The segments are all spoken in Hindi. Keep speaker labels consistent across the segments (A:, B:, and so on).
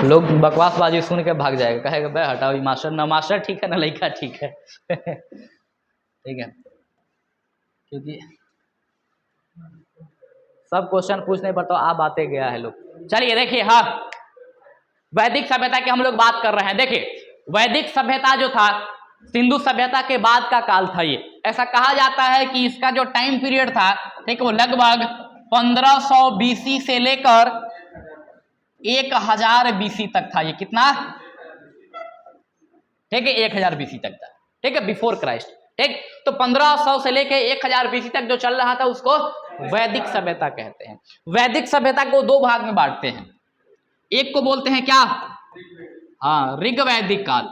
A: लोग बकवासबाजी सुन के भाग जाएगा, कहेगा बे हटाओ, मास्टर ना मास्टर ठीक है ना लड़का ठीक है। ठीक है, क्योंकि सब क्वेश्चन पूछने पर तो आप आते गया है लोग। चलिए देखिए, हाँ वैदिक सभ्यता की हम लोग बात कर रहे हैं। देखिए वैदिक सभ्यता जो था सिंधु सभ्यता के बाद का काल था। ये ऐसा कहा जाता है कि इसका जो टाइम पीरियड था, ठीक है, वो लगभग 1500 बीसी से लेकर 1000 बीसी तक था। ये कितना, ठीक है, 1000 बीसी तक था, ठीक है, बिफोर क्राइस्ट। ठीक, तो 1500 से लेकर 1000 बीसी तक जो चल रहा था उसको वैदिक सभ्यता कहते हैं। वैदिक सभ्यता को दो भाग में बांटते हैं। एक को बोलते हैं क्या, हाँ ऋग्वैदिक काल,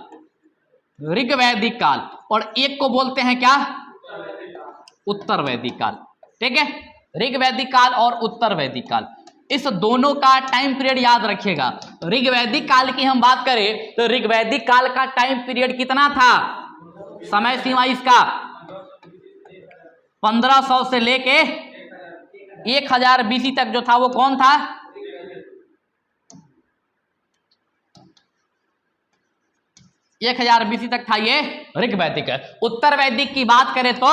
A: ऋग्वैदिक काल, और एक को बोलते हैं क्या, उत्तर वैदिक काल। ठीक है, ऋग्वैदिक काल और उत्तर वैदिक काल, इस दोनों का टाइम पीरियड याद रखिएगा। ऋग्वैदिक काल की हम बात करें तो ऋग्वैदिक काल का टाइम पीरियड कितना था, समय सीमा इसका 1500 से लेके 1000 बीसी तक जो था वो कौन था, 1000 बीसी तक था, ये ऋग्वैदिक है। उत्तर वैदिक की बात करें तो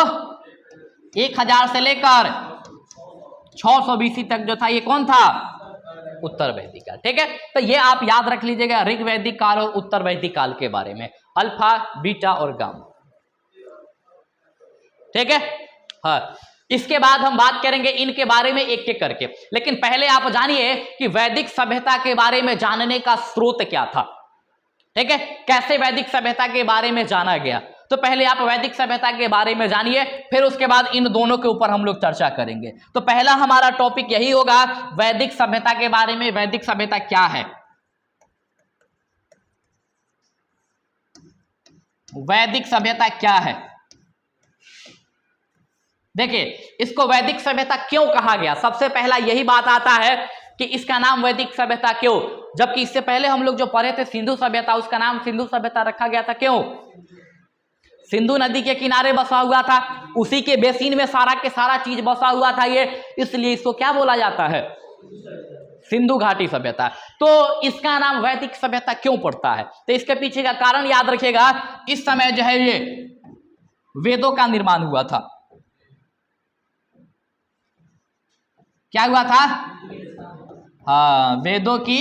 A: 1000 से लेकर 600 बीसी तक जो था ये कौन था, उत्तर वैदिक काल। ठीक है, तो ये आप याद रख लीजिएगा ऋग्वैदिक काल और उत्तर वैदिक काल के बारे में, अल्फा बीटा और गामा। ठीक है, हाँ इसके बाद हम बात करेंगे इनके बारे में एक एक करके, लेकिन पहले आप जानिए कि वैदिक सभ्यता के बारे में जानने का स्रोत क्या था। ठीक है, कैसे वैदिक सभ्यता के बारे में जाना गया, तो पहले आप वैदिक सभ्यता के बारे में जानिए, फिर उसके बाद इन दोनों के ऊपर हम लोग चर्चा करेंगे। तो पहला हमारा टॉपिक यही होगा वैदिक सभ्यता के बारे में। वैदिक सभ्यता क्या है, वैदिक सभ्यता क्या है। देखिए इसको वैदिक सभ्यता क्यों कहा गया, सबसे पहला यही बात आता है कि इसका नाम वैदिक सभ्यता क्यों, जबकि इससे पहले हम लोग जो पढ़े थे सिंधु सभ्यता, उसका नाम सिंधु सभ्यता रखा गया था। क्यों, सिंधु नदी के किनारे बसा हुआ था, उसी के बेसिन में सारा के सारा चीज बसा हुआ था ये, इसलिए इसको क्या बोला जाता है, सिंधु घाटी सभ्यता। तो इसका नाम वैदिक सभ्यता क्यों पड़ता है, तो इसके पीछे का कारण याद रखिएगा। इस समय जो है ये वेदों का निर्माण हुआ था। क्या हुआ था, हाँ वेदों की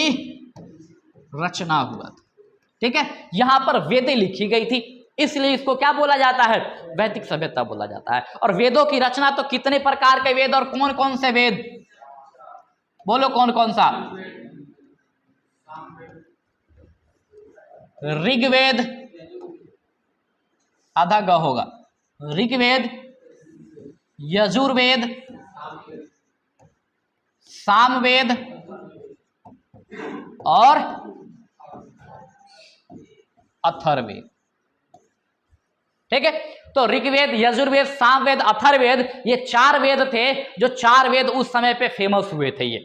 A: रचना हुआ था। ठीक है, यहां पर वेदें लिखी गई थी, इसलिए इसको क्या बोला जाता है, वैदिक सभ्यता बोला जाता है। और वेदों की रचना तो कितने प्रकार के वेद और कौन कौन से वेद, बोलो कौन कौन सा, ऋग्वेद, आधा ग होगा, ऋग्वेद, यजुर्वेद, सामवेद और अथर्ववेद। ठीक है, तो ऋग्वेद, यजुर्वेद, सामवेद, अथर्ववेद, ये 4 वेद थे, जो 4 वेद उस समय पे फेमस हुए थे ये।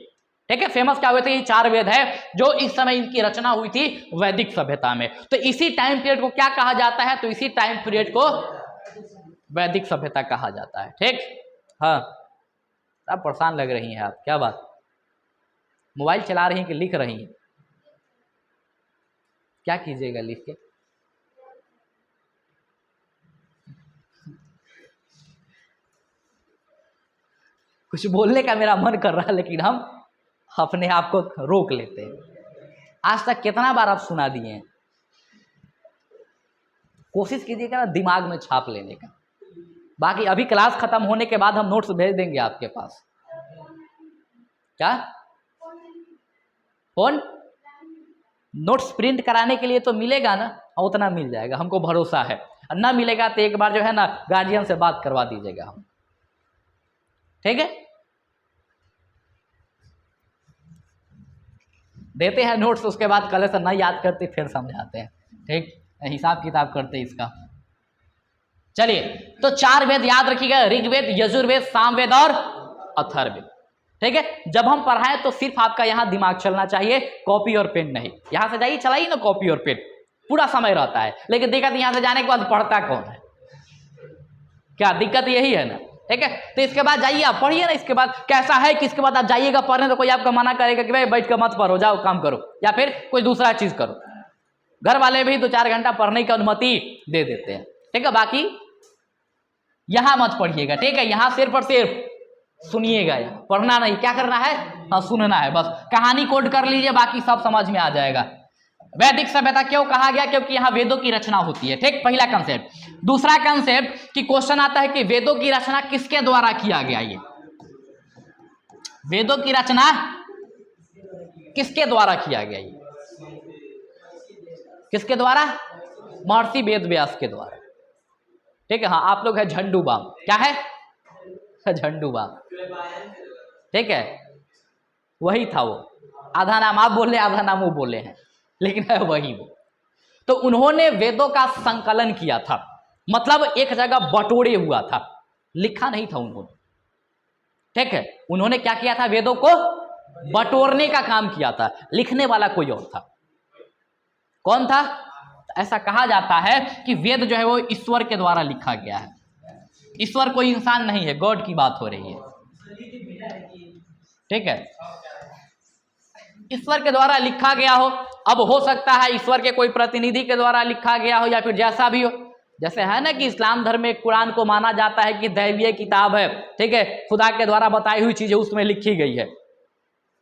A: ठीक है, फेमस क्या हुए थे, ये 4 वेद है जो इस समय इनकी रचना हुई थी वैदिक सभ्यता में। तो इसी टाइम पीरियड को क्या कहा जाता है, तो इसी टाइम पीरियड को वैदिक सभ्यता कहा जाता है। ठीक, हाँ आप परेशान लग रही हैं, आप क्या बात, मोबाइल चला रही हैं कि लिख रही हैं, क्या कीजिएगा लिख के, कुछ बोलने का मेरा मन कर रहा है लेकिन हम अपने आप को रोक लेते हैं। आज तक कितना बार आप सुना दिए हैं, कोशिश कीजिएगा ना दिमाग में छाप लेने का। बाकी अभी क्लास खत्म होने के बाद हम नोट्स भेज देंगे आपके पास। क्या, फोन नोट्स प्रिंट कराने के लिए तो मिलेगा ना, और उतना मिल जाएगा, हमको भरोसा है। ना मिलेगा तो एक बार जो है ना गार्जियन से बात करवा दीजिएगा हम। ठीक है, देते हैं नोट्स, उसके बाद कल से नहीं याद करते फिर समझाते हैं। ठीक, हिसाब किताब करते हैं इसका। चलिए, तो 4 वेद याद रखिएगा, ऋग्वेद, यजुर्वेद, सामवेद और अथर्ववेद। ठीक है, जब हम पढ़ाएं तो सिर्फ आपका यहाँ दिमाग चलना चाहिए, कॉपी और पेन नहीं। यहाँ से जाइए, चलाइए ना कॉपी और पेन, पूरा समय रहता है, लेकिन दिक्कत यहाँ से जाने के बाद पढ़ता कौन है, क्या दिक्कत यही है ना। ठीक है। तो इसके बाद जाइए आप पढ़िए ना, इसके बाद कैसा है कि इसके बाद आप जाइएगा पढ़ने तो कोई आपका मना करेगा कि भाई बैठ कर मत पढ़ो, जाओ काम करो या फिर कोई दूसरा चीज करो। घर वाले भी 2-4 घंटा पढ़ने की अनुमति दे देते हैं, ठीक है। बाकी यहां मत पढ़िएगा, ठीक है। यहां सिर्फ और सिर्फ सुनिएगा, पढ़ना नहीं। क्या करना है? हाँ, सुनना है बस। कहानी कोड कर लीजिए, बाकी सब समझ में आ जाएगा। वैदिक सभ्यता क्यों कहा गया? क्योंकि यहाँ वेदों की रचना होती है, ठीक। पहला कंसेप्ट। दूसरा कंसेप्ट कि क्वेश्चन आता है कि वेदों की रचना किसके द्वारा किया गया? ये वेदों की रचना किसके द्वारा किया गया? ये किसके द्वारा? महर्षि वेद व्यास के द्वारा, ठीक है। हाँ, आप लोग है झंडू बाम। क्या है? झंडू बाम, ठीक है। वही था वो। आधा नाम आप बोले, आधा नाम वो बोले हैं, लेकिन है वही वो। तो उन्होंने वेदों का संकलन किया था, मतलब एक जगह बटोरे हुआ था, लिखा नहीं था उन्होंने, ठीक है। उन्होंने क्या किया था? वेदों को बटोरने का काम किया था। लिखने वाला कोई और था। कौन था? ऐसा कहा जाता है कि वेद जो है वो ईश्वर के द्वारा लिखा गया है। ईश्वर कोई इंसान नहीं है, गॉड की बात हो रही है, ठीक है। ईश्वर के द्वारा लिखा गया हो। अब हो सकता है ईश्वर के कोई प्रतिनिधि के द्वारा लिखा गया हो, या फिर जैसा भी हो। जैसे है ना कि इस्लाम धर्म में कुरान को माना जाता है कि दैवीय किताब है, ठीक है, खुदा के द्वारा बताई हुई चीजें उसमें लिखी गई है,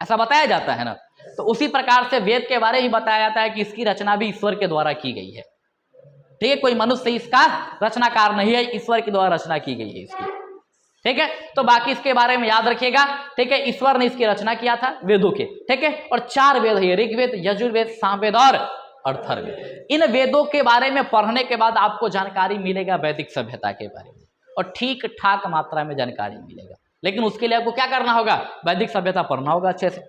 A: ऐसा बताया जाता है ना। तो उसी प्रकार से वेद के बारे में बताया जाता है कि इसकी रचना भी ईश्वर के द्वारा की गई है, ठीक है। कोई मनुष्य इसका रचनाकार नहीं है, ईश्वर के द्वारा रचना की गई है इसकी, ठीक है। तो बाकी इसके बारे में याद रखिएगा, ठीक है। ईश्वर ने इसकी रचना किया था वेदों के, ठीक है। और 4 वेद है, ऋग्वेद, यजुर्वेद, सामवेद और अथर्ववेद। इन वेदों के बारे में पढ़ने के बाद आपको जानकारी मिलेगा वैदिक सभ्यता के बारे में, और ठीक ठाक मात्रा में जानकारी मिलेगा। लेकिन उसके लिए आपको क्या करना होगा? वैदिक सभ्यता पढ़ना होगा अच्छे से,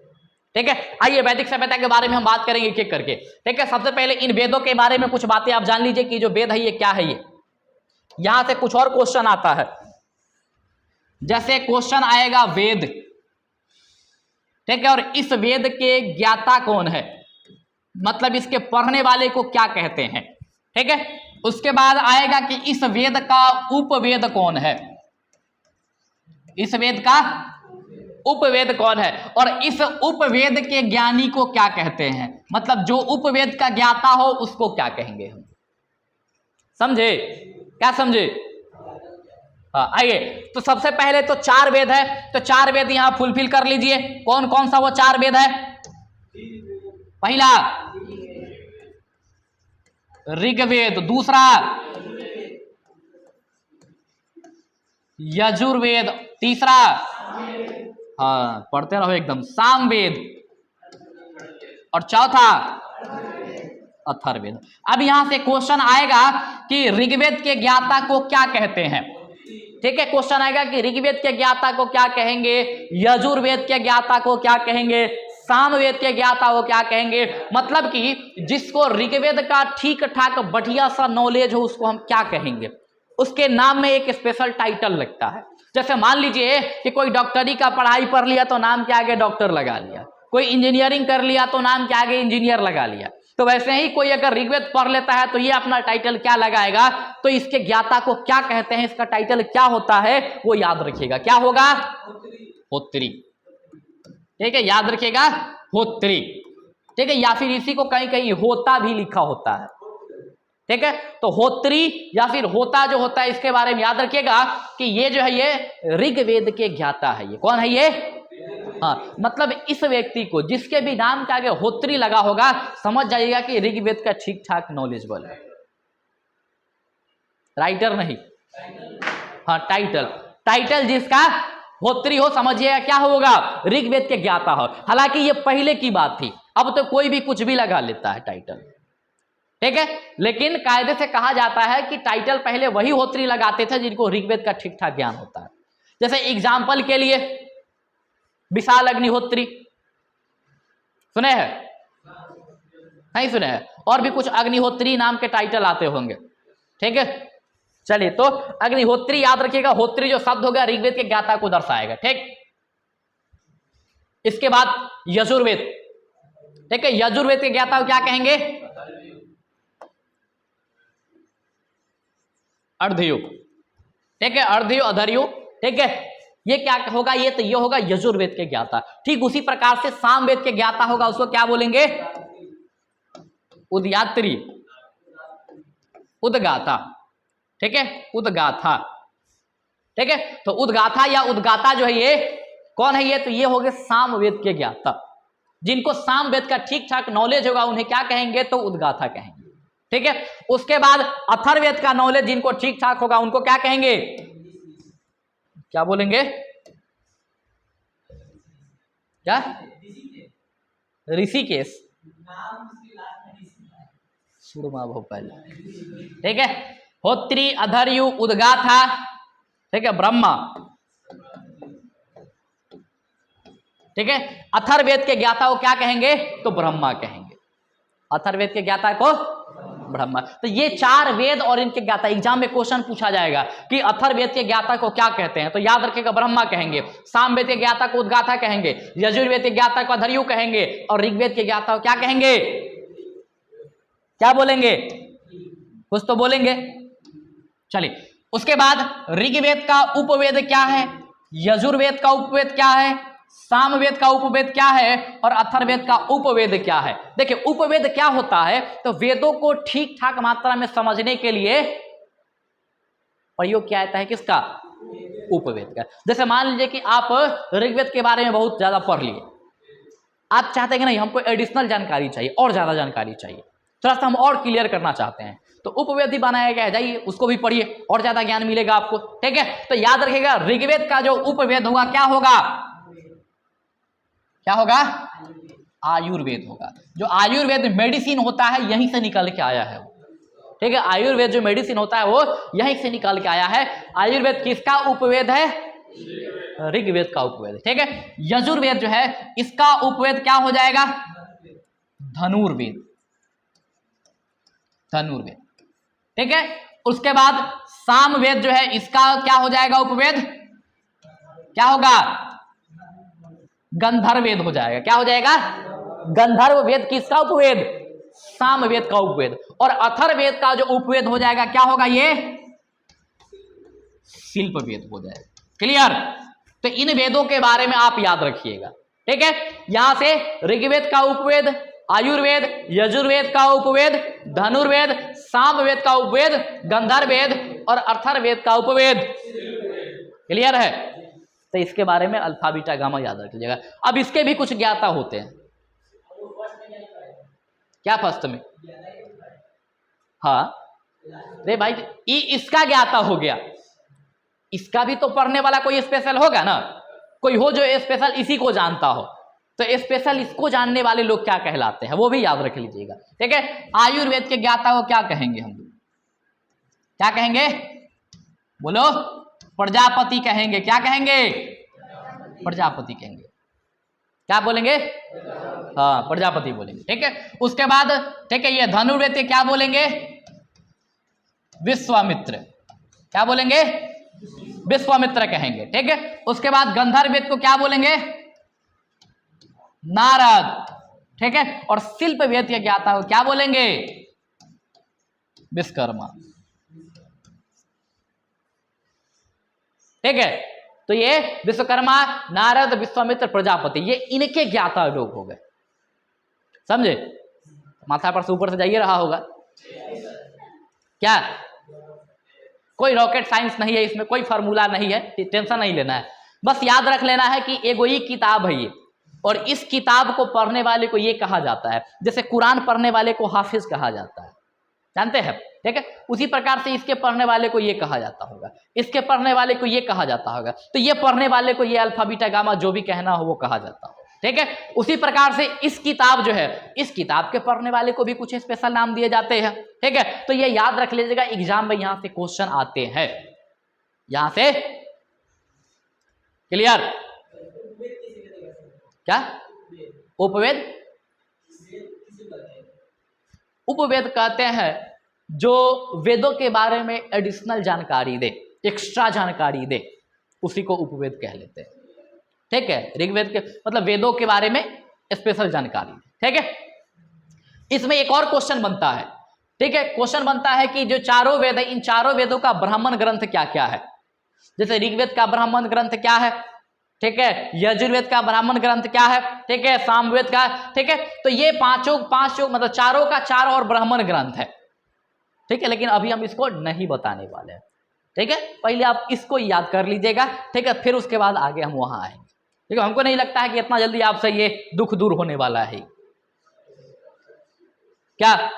A: ठीक है। आइए वैदिक सभ्यता के बारे में हम बात करेंगे एक-एक करके, ठीक है। सबसे पहले इन वेदों के बारे में कुछ बातें आप जान लीजिए कि जो वेद है ये क्या है। ये यहां से कुछ और क्वेश्चन आता है, जैसे क्वेश्चन आएगा वेद, ठीक है, और इस वेद के ज्ञाता कौन है, मतलब इसके पढ़ने वाले को क्या कहते हैं, ठीक है। उसके बाद आएगा कि इस वेद का उपवेद कौन है, इस वेद का उपवेद कौन है, और इस उपवेद के ज्ञानी को क्या कहते हैं, मतलब जो उपवेद का ज्ञाता हो उसको क्या कहेंगे हम। समझे? क्या समझे? हाँ, आइए। तो सबसे पहले तो 4 वेद है, तो 4 वेद यहां फुलफिल कर लीजिए। कौन कौन सा वो 4 वेद है? पहला ऋग्वेद, दूसरा यजुर्वेद, तीसरा, हाँ पढ़ते रहो एकदम, सामवेद, और चौथा अथर्ववेद। अब यहां से क्वेश्चन आएगा कि ऋग्वेद के ज्ञाता को क्या कहते हैं, ठीक है। क्वेश्चन आएगा कि ऋग्वेद के ज्ञाता को क्या कहेंगे, यजुर्वेद के ज्ञाता को क्या कहेंगे, सामवेद के ज्ञाता को क्या कहेंगे। मतलब कि जिसको ऋग्वेद का ठीक ठाक बढ़िया सा नॉलेज हो उसको हम क्या कहेंगे। उसके नाम में एक स्पेशल टाइटल लगता है। जैसे मान लीजिए कि कोई डॉक्टरी का पढ़ाई पढ़ लिया तो नाम के आगे डॉक्टर लगा लिया, कोई इंजीनियरिंग कर लिया तो नाम के आगे इंजीनियर लगा लिया। तो वैसे ही कोई अगर ऋग्वेद पढ़ लेता है तो ये अपना टाइटल क्या लगाएगा, तो इसके ज्ञाता को क्या कहते हैं, इसका टाइटल क्या होता है वो याद रखिएगा। क्या होगा? होत्री, ठीक है, याद रखिएगा, होत्री, ठीक है। या फिर इसी को कहीं कहीं होता भी लिखा होता है, ठीक है। तो होत्री या फिर होता जो होता है इसके बारे में याद रखिएगा कि ये जो है ये ऋग्वेद के ज्ञाता है। ये कौन है? ये, हाँ, मतलब इस व्यक्ति को जिसके भी नाम के आगे होत्री लगा होगा समझ जाइएगा कि ऋग्वेद का ठीक ठाक नॉलेजेबल है। राइटर नहीं, हाँ टाइटल, टाइटल जिसका होत्री हो समझिएगा क्या होगा, ऋग्वेद के ज्ञाता हो। हालांकि ये पहले की बात थी, अब तो कोई भी कुछ भी लगा लेता है टाइटल, ठीक है। लेकिन कायदे से कहा जाता है कि टाइटल पहले वही होत्री लगाते थे जिनको ऋग्वेद का ठीक ठाक ज्ञान होता है। जैसे एग्जाम्पल के लिए विशाल अग्निहोत्री सुने हैं? नहीं सुने हैं? और भी कुछ अग्निहोत्री नाम के टाइटल आते होंगे, ठीक है। चलिए, तो अग्निहोत्री याद रखिएगा, होत्री जो शब्द होगा ऋग्वेद के ज्ञाता को दर्शाएगा, ठीक। इसके बाद यजुर्वेद, ठीक है, यजुर्वेद के ज्ञाता को क्या कहेंगे? अर्धयुग, ठीक है, अर्धयुग, अधरयुग, ठीक है, ये क्या होगा, ये तो ये होगा यजुर्वेद के ज्ञाता। ठीक उसी प्रकार से सामवेद के ज्ञाता होगा, उसको क्या बोलेंगे, उदयात्री, उदगाथा। ठीक है, उदगाथा। ठीक है, तो उदगाथा या उदगाता जो है ये कौन है, ये तो ये हो गए सामवेद के ज्ञाता। जिनको सामवेद का ठीक ठाक नॉलेज होगा उन्हें क्या कहेंगे, तो उदगाथा कहेंगे। ठीक है, उसके बाद अथर्ववेद का नॉलेज जिनको ठीक ठाक होगा उनको क्या कहेंगे, क्या बोलेंगे, क्या, ऋषिकेश, सुरमा भोपाल। ठीक है, होत्री, अधर्यु, उदगाथा, ठीक है, ब्रह्मा। ठीक है, अथर्ववेद के ज्ञाता को क्या कहेंगे, तो ब्रह्मा कहेंगे। अथर्ववेद के ज्ञाता को ब्रह्मा। तो ये 4 वेद और इनके ज्ञाता, एग्जाम में क्वेश्चन पूछा जाएगा कि अथर्ववेद के ज्ञाता को क्या कहते हैं, तो याद रखिएगा ब्रह्मा कहेंगे, सामवेद के ज्ञाता को उदगाथा कहेंगे, यजुर्वेद के ज्ञाता को अधर्यु कहेंगे, और ऋग्वेद के ज्ञाता को क्या कहेंगे, क्या बोलेंगे, कुछ तो बोलेंगे। चलिए, उसके बाद ऋग्वेद का उपवेद क्या है, यजुर्वेद का उपवेद क्या है, सामवेद का उपवेद क्या है, और अथर्ववेद का उपवेद क्या है। देखिए, उपवेद क्या होता है, तो वेदों को ठीक ठाक मात्रा में समझने के लिए प्रयोग किया जाता है, किसका, उपवेद का। जैसे मान लीजिए कि आप ऋग्वेद के बारे में बहुत ज्यादा पढ़ लिए, आप चाहते हैं कि नहीं हमको एडिशनल जानकारी चाहिए, और ज्यादा जानकारी चाहिए, थोड़ा सा हम और क्लियर करना चाहते हैं, तो उपवेद ही बनाया गया है, जाइए उसको भी पढ़िए, और ज्यादा ज्ञान मिलेगा आपको। ठीक है, तो याद रखिएगा ऋग्वेद का जो उपवेद होगा क्या होगा, क्या होगा, आयुर्वेद होगा। जो आयुर्वेद मेडिसिन होता है यहीं से निकल के आया है। ठीक है, आयुर्वेद जो मेडिसिन होता है वो यहीं से निकल के आया है। आयुर्वेद किसका उपवेद है, ऋग्वेद का उपवेद। ठीक है, यजुर्वेद जो है इसका उपवेद क्या हो जाएगा, धनुर्वेद, धनुर्वेद। ठीक है, उसके बाद सामवेद जो है इसका क्या हो जाएगा उपवेद, क्या होगा, गंधर्ववेद हो जाएगा। क्या हो जाएगा, गंधर्व वेद किसका उपवेद, सामवेद का उपवेद। और अथर्ववेद का जो उपवेद हो जाएगा क्या होगा, ये शिल्पवेद हो जाएगा। क्लियर, तो इन वेदों के बारे में आप याद रखिएगा। ठीक है, यहां से ऋग्वेद का उपवेद, आयुर्वेद, यजुर्वेद का उपवेद, धनुर्वेद, सामवेद का उपवेद, गंधर्ववेद और अथर्ववेद का उपवेद। क्लियर है, तो इसके बारे में अल्फा बीटा गामा याद रख लीजिएगा। अब इसके भी कुछ ज्ञाता होते हैं, क्या फर्स्ट में, हाँ रे भाई इसका ज्ञाता हो गया, इसका भी तो पढ़ने वाला कोई स्पेशल होगा ना, कोई हो जो स्पेशल इसी को जानता हो, तो स्पेशल इसको जानने वाले लोग क्या कहलाते हैं वो भी याद रख लीजिएगा। ठीक है, आयुर्वेद के ज्ञाता को क्या कहेंगे हम, क्या कहेंगे, बोलो, प्रजापति कहेंगे। क्या कहेंगे, प्रजापति कहेंगे। क्या बोलेंगे, हाँ प्रजापति बोलेंगे। ठीक है, उसके बाद ठीक है ये धनुर्वेद के क्या बोलेंगे, विश्वामित्र। क्या बोलेंगे, विश्वामित्र कहेंगे। ठीक है, उसके बाद गंधर्ववेद को क्या बोलेंगे, नारद। ठीक है, और शिल्पवेद के ज्ञाता को क्या बोलेंगे, विश्वकर्मा। ठीक है, तो ये विश्वकर्मा, नारद, विश्वामित्र, प्रजापति, ये इनके ज्ञाता लोग हो गए। समझे, माथा पर से ऊपर से जाइए रहा होगा क्या, कोई रॉकेट साइंस नहीं है इसमें, कोई फार्मूला नहीं है, टेंशन नहीं लेना है, बस याद रख लेना है कि एगोई किताब है ये, और इस किताब को पढ़ने वाले को ये कहा जाता है, जैसे कुरान पढ़ने वाले को हाफिज कहा जाता है, जानते हैं। ठीक है, उसी प्रकार से इसके पढ़ने वाले को ये कहा जाता होगा, इसके पढ़ने वाले को ये कहा जाता होगा, तो ये पढ़ने वाले को ये अल्फा बीटा गामा जो भी कहना हो वो कहा जाता हो। ठीक है, उसी प्रकार से इस किताब जो है, इस किताब के पढ़ने वाले को भी कुछ स्पेशल नाम दिए जाते हैं। ठीक है, तो ये याद रख लीजिएगा, एग्जाम में यहां से क्वेश्चन आते हैं, यहां से। क्लियर, क्या उपवेद, उपवेद कहते हैं जो वेदों के बारे में एडिशनल जानकारी दे, एक्स्ट्रा जानकारी दे, उसी को उपवेद कह लेते हैं। ठीक है, ऋग्वेद के मतलब वेदों के बारे में स्पेशल जानकारी। ठीक है, इसमें एक और क्वेश्चन बनता है। ठीक है, क्वेश्चन बनता है कि जो चारों वेद है, इन चारों वेदों का ब्राह्मण ग्रंथ क्या क्या है। जैसे ऋग्वेद का ब्राह्मण ग्रंथ क्या है, ठीक है, यजुर्वेद का ब्राह्मण ग्रंथ क्या है, ठीक है, सामवेद का, ठीक है। तो ये पांचों मतलब चारों का चारों और ब्राह्मण ग्रंथ है, ठीक है। लेकिन अभी हम इसको नहीं बताने वाले हैं, ठीक है। पहले आप इसको याद कर लीजिएगा, ठीक है, फिर उसके बाद आगे हम वहां आएंगे, ठीक है। हमको नहीं लगता है कि इतना जल्दी आपसे ये दुख दूर होने वाला है क्या,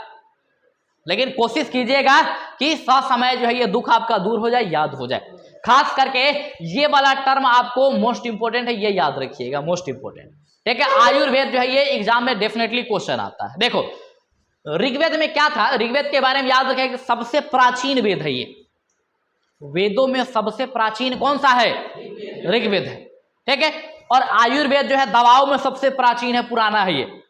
A: लेकिन कोशिश कीजिएगा कि समय जो है ये दुख आपका दूर हो जाए, याद हो जाए। खास करके ये वाला टर्म आपको मोस्ट इंपोर्टेंट है, ये याद रखिएगा, मोस्ट इंपोर्टेंट, ठीक है। आयुर्वेद जो है ये एग्जाम में डेफिनेटली क्वेश्चन आता है। देखो ऋग्वेद में क्या था, ऋग्वेद के बारे में याद रखें कि सबसे प्राचीन वेद है ये, वेदों में सबसे प्राचीन कौन सा है, ऋग्वेद है, ठीक है। और आयुर्वेद जो है दवाओं में सबसे प्राचीन है, पुराना है ये।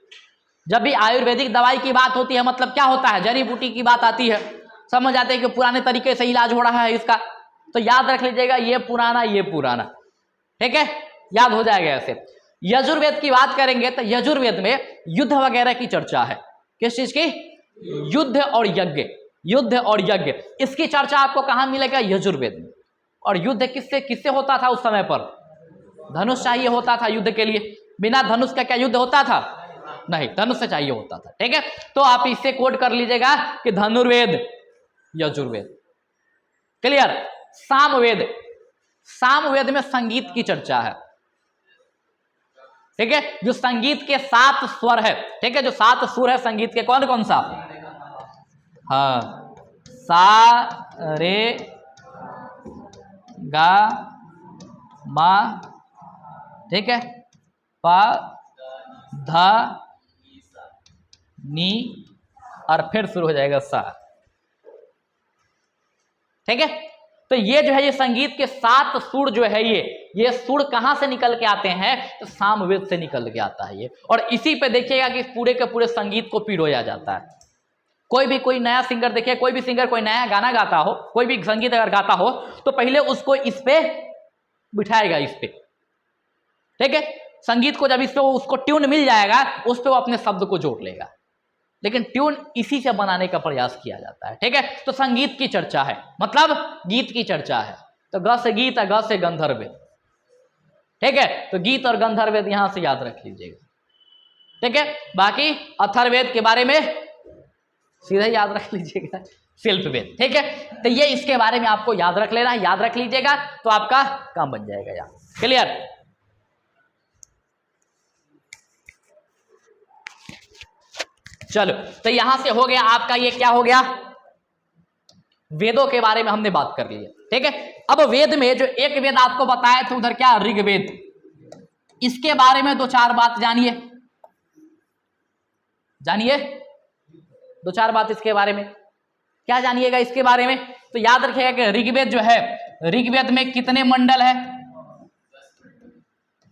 A: जब भी आयुर्वेदिक दवाई की बात होती है मतलब क्या होता है, जड़ी बूटी की बात आती है, समझ आते हैं कि पुराने तरीके से इलाज हो रहा है इसका, तो याद रख लीजिएगा ये पुराना, ठीक है, याद हो जाएगा ऐसे। यजुर्वेद की बात करेंगे तो यजुर्वेद में युद्ध वगैरह की चर्चा है, किस चीज की, युद्ध और यज्ञ, इसकी चर्चा आपको कहां मिलेगा, यजुर्वेद में। और युद्ध किससे होता था उस समय पर, धनुष चाहिए होता था युद्ध के लिए, बिना धनुष का क्या युद्ध होता था, नहीं, धनुष से चाहिए होता था, ठीक है। तो आप इससे कोड कर लीजिएगा कि धनुर्वेद, यजुर्वेद, क्लियर। सामवेद में संगीत की चर्चा है, ठीक है, जो संगीत के 7 स्वर है, ठीक है, जो 7 सुर है संगीत के, कौन कौन सा, हाँ, सा रे गा मा, ठीक है, पा धा नी, और फिर शुरू हो जाएगा सा, ठीक है। तो ये जो है ये संगीत के 7 सुर जो है ये सुर कहां से निकल के आते हैं, तो सामवेद से निकल के आता है ये। और इसी पे देखिएगा कि पूरे के पूरे संगीत को पिरोया जाता है। कोई नया सिंगर देखिए, कोई भी सिंगर कोई नया गाना गाता हो, कोई भी संगीत अगर गाता हो तो पहले उसको इस पे बिठाएगा, इस पे, ठीक है। संगीत को जब इस पे उसको ट्यून मिल जाएगा, उस पे वो अपने शब्द को जोड़ लेगा, लेकिन ट्यून इसी से बनाने का प्रयास किया जाता है, ठीक है। तो संगीत की चर्चा है, मतलब गीत की चर्चा है, तो ग से गीत और ग से गंधर्व, ठीक है। तो गीत और गंधर्व यहां से याद रख लीजिएगा, ठीक है। बाकी अथर्ववेद के बारे में सीधा याद रख लीजिएगा, शिल्पवेद, ठीक है। तो ये इसके बारे में आपको याद रख लेना है, याद रख लीजिएगा तो आपका काम बन जाएगा यार, क्लियर। चलो, तो यहां से हो गया आपका, ये क्या हो गया, वेदों के बारे में हमने बात कर ली है, ठीक है। अब वेद में जो एक वेद आपको बताया था उधर क्या, ऋग्वेद, इसके बारे में 2-4 बात जानिए 2-4 बात इसके बारे में, क्या जानिएगा इसके बारे में। तो याद रखिएगा कि ऋग्वेद जो है, ऋग्वेद में कितने मंडल है,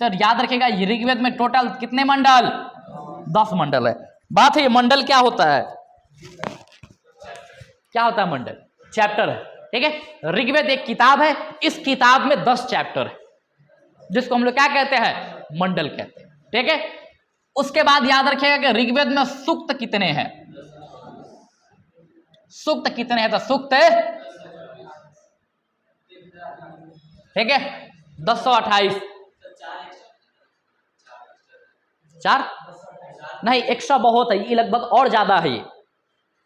A: तो याद रखिएगा ऋग्वेद में टोटल कितने मंडल, 10 मंडल है। बात है ये मंडल क्या होता है, मंडल, चैप्टर है, ठीक है। ऋग्वेद एक किताब है, इस किताब में 10 चैप्टर है, जिसको हम लोग क्या कहते हैं, मंडल कहते हैं, ठीक है। उसके बाद याद रखिएगा कि ऋग्वेद में सूक्त कितने हैं, तो सूक्त, ठीक है, 1028, 4 नहीं, 100 बहुत है, ये लगभग और ज्यादा है ये,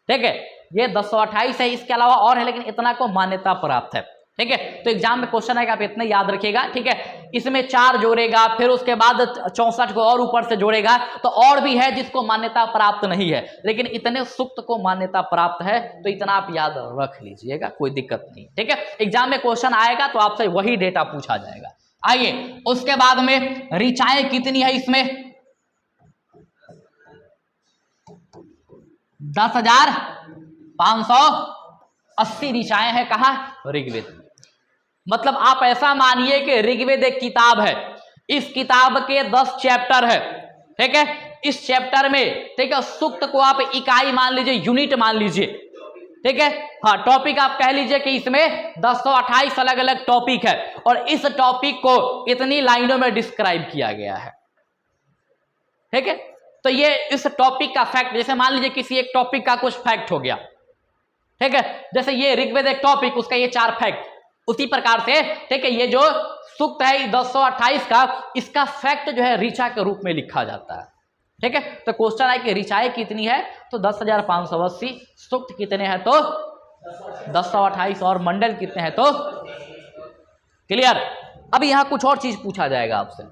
A: ठीक है। ये 1028 है, इसके अलावा और है, लेकिन इतना को मान्यता प्राप्त है, ठीक है। तो एग्जाम में क्वेश्चन आएगा, आप इतना याद रखिएगा, ठीक है। इसमें 4 जोड़ेगा, फिर उसके बाद 64 को और ऊपर से जोड़ेगा, तो और भी है जिसको मान्यता प्राप्त नहीं है, लेकिन इतने सूक्त को मान्यता प्राप्त है, तो इतना आप याद रख लीजिएगा, कोई दिक्कत नहीं, ठीक है। एग्जाम में क्वेश्चन आएगा तो आपसे वही डेटा पूछा जाएगा। आइए, उसके बाद में ऋचाएं कितनी है, इसमें 10,580 ऋचाएं हैं, कहा, ऋग्वेद। मतलब आप ऐसा मानिए कि ऋग्वेद एक किताब है, इस किताब के 10 चैप्टर है, ठीक है। इस चैप्टर में, ठीक है, सूक्त को आप इकाई मान लीजिए, यूनिट मान लीजिए, ठीक है। हाँ, टॉपिक आप कह लीजिए कि इसमें 1028 अलग अलग टॉपिक है, और इस टॉपिक को इतनी लाइनों में डिस्क्राइब किया गया है, ठीक है। तो ये इस टॉपिक का फैक्ट, जैसे मान लीजिए किसी एक टॉपिक का कुछ फैक्ट हो गया, ठीक है, जैसे ये ऋग्वेद एक टॉपिक, उसका ये 4 फैक्ट, उसी प्रकार से ठीक है, ये जो सूक्त है 1028 का, इसका फैक्ट जो है ऋचा के रूप में लिखा जाता है। ठीक है, तो क्वेश्चन है कि ऋचाएं कितनी है, तो 10,580, सूक्त कितने हैं तो 1028, और मंडल कितने हैं तो क्लियर। अब यहां कुछ और चीज पूछा जाएगा आपसे,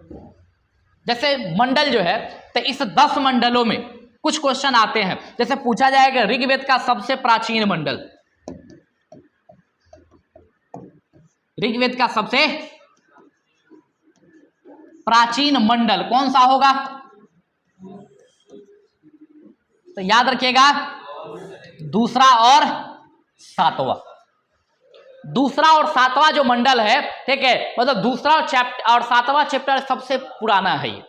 A: जैसे मंडल जो है, तो इस 10 मंडलों में कुछ क्वेश्चन आते हैं, जैसे पूछा जाएगा ऋग्वेद का सबसे प्राचीन मंडल, ऋग्वेद का सबसे प्राचीन मंडल कौन सा होगा, तो याद रखिएगा दूसरा और सातवां। दूसरा और सातवां जो मंडल है, ठीक है, मतलब दूसरा और सातवां चैप्टर सबसे पुराना है ये,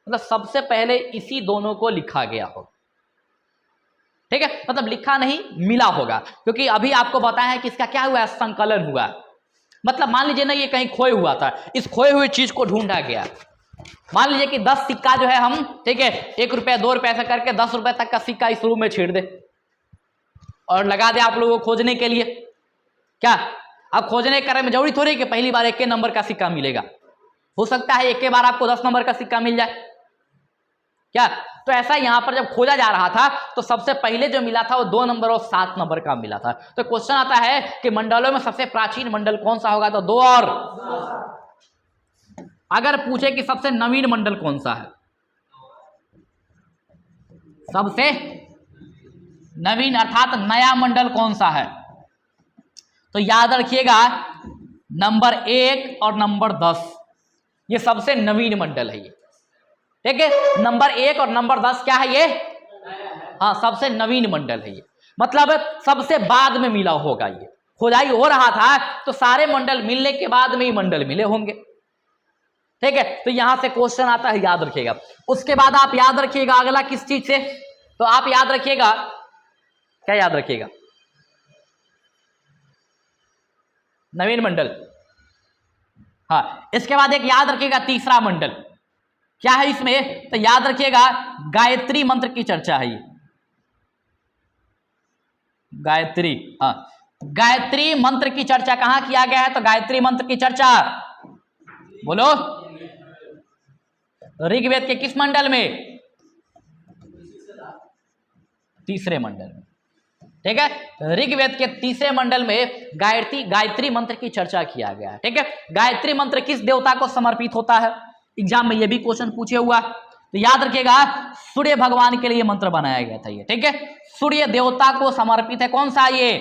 A: मतलब सबसे पहले इसी दोनों को लिखा गया हो। ठीक है, मतलब लिखा नहीं, मिला होगा, क्योंकि अभी आपको बताया है कि इसका क्या हुआ है, संकलन हुआ। मतलब मान लीजिए ना ये कहीं खोए हुआ था, इस खोए हुए चीज को ढूंढा गया। मान लीजिए कि 10 सिक्का जो है हम, ठीक है, 1 रुपया 2 रुपया ऐसा करके 10 रुपए तक का सिक्का इस रूम में छेड़ दे और लगा दे आप लोगों को खोजने के लिए। क्या अब खोजने करने में जरूरी थोड़ी कि पहली बार 1 नंबर का सिक्का मिलेगा, हो सकता है 1 बार आपको 10 नंबर का सिक्का मिल जाए। क्या तो ऐसा यहां पर जब खोजा जा रहा था तो सबसे पहले जो मिला था वो 2 नंबर और 7 नंबर का मिला था। तो क्वेश्चन आता है कि मंडलों में सबसे प्राचीन मंडल कौन सा होगा, तो 2 और। अगर पूछे कि सबसे नवीन मंडल कौन सा है, सबसे नवीन अर्थात नया मंडल कौन सा है, तो याद रखिएगा नंबर 1 और नंबर 10, ये सबसे नवीन मंडल है ये। ठीक है, नंबर 1 और नंबर 10 क्या है ये, हाँ सबसे नवीन मंडल है ये, मतलब सबसे बाद में मिला होगा। ये खुदाई हो रहा था तो सारे मंडल मिलने के बाद में ही मंडल मिले होंगे। ठीक है, तो यहां से क्वेश्चन आता है, याद रखिएगा। उसके बाद आप याद रखिएगा अगला किस चीज से, तो आप याद रखिएगा, क्या याद रखिएगा, नवीन मंडल। हाँ, इसके बाद एक याद रखिएगा तीसरा मंडल क्या है इसमें, तो याद रखिएगा गायत्री मंत्र की चर्चा है ये, गायत्री। हाँ, गायत्री मंत्र की चर्चा कहां किया गया है, तो गायत्री मंत्र की चर्चा बोलो ऋग्वेद के किस मंडल में, तीसरे मंडल में। ठीक है, ऋग्वेद के तीसरे मंडल में गायत्री मंत्र की चर्चा किया गया है। ठीक है, गायत्री मंत्र किस देवता को समर्पित होता है, एग्जाम में यह भी क्वेश्चन पूछे हुआ, तो याद रखिएगा सूर्य भगवान के लिए मंत्र बनाया गया था ये। ठीक है, सूर्य देवता को समर्पित है कौन सा ये,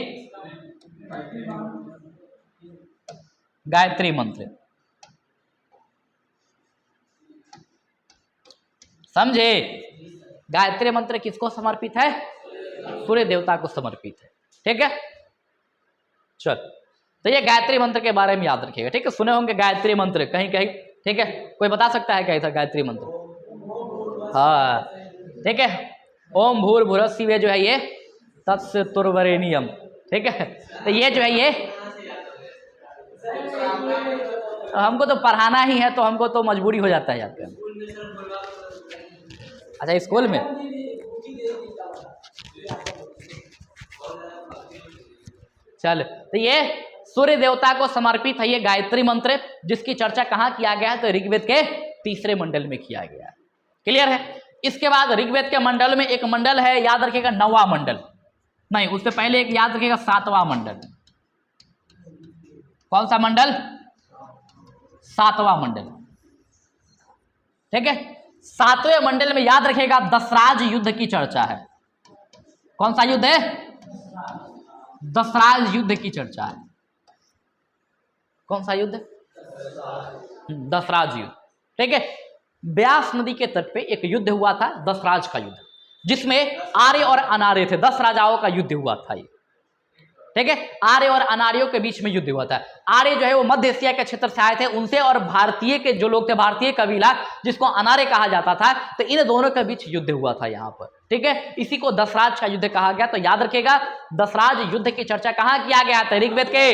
A: गायत्री मंत्र। समझे, गायत्री मंत्र किसको समर्पित है, सूर्य देवता को समर्पित है। ठीक है, चल, तो ये गायत्री मंत्र के बारे में याद रखिएगा। ठीक है, सुने होंगे गायत्री मंत्र कहीं कहीं। ठीक है, कोई बता सकता है क्या था गायत्री मंत्र, हाँ ठीक है, ओम भूर्भुवः स्वः जो है ये तत्सवितुर्वरेण्यम। ठीक है, तो ये जो है ये हमको तो पढ़ाना ही है, तो हमको तो मजबूरी हो जाता है याद करना। अच्छा, स्कूल में चल, तो ये सूर्य देवता को समर्पित है ये गायत्री मंत्र, जिसकी चर्चा कहां किया गया है, तो ऋग्वेद के तीसरे मंडल में किया गया है। क्लियर है। इसके बाद ऋग्वेद के मंडल में एक मंडल है, याद रखिएगा 9वां मंडल, नहीं उससे पहले एक याद रखिएगा 7वां मंडल। कौन सा मंडल, 7वां मंडल। ठीक है, 7वें मंडल में याद रखिएगा दशराज युद्ध की चर्चा है। कौन सा युद्ध है, दशराज युद्ध की चर्चा है। कौन सा युद्ध, दशराज युद्ध। ठीक है, ब्यास नदी के तट पे एक युद्ध हुआ था, दशराज का युद्ध, जिसमें आर्य और अनार्य थे, 10 राजाओं का युद्ध हुआ था ये। ठीक है, आर्य और अनार्यों के बीच में युद्ध हुआ था। आर्य जो है वो मध्य एशिया के क्षेत्र से आए थे, उनसे, और भारतीय के जो लोग थे, भारतीय कबीला जिसको अनार्य कहा जाता था, तो इन दोनों के बीच युद्ध हुआ था यहाँ पर। ठीक है, इसी को दशराज का युद्ध कहा गया। तो याद रखिएगा दशराज युद्ध की चर्चा कहाँ किया गया था, ऋग्वेद के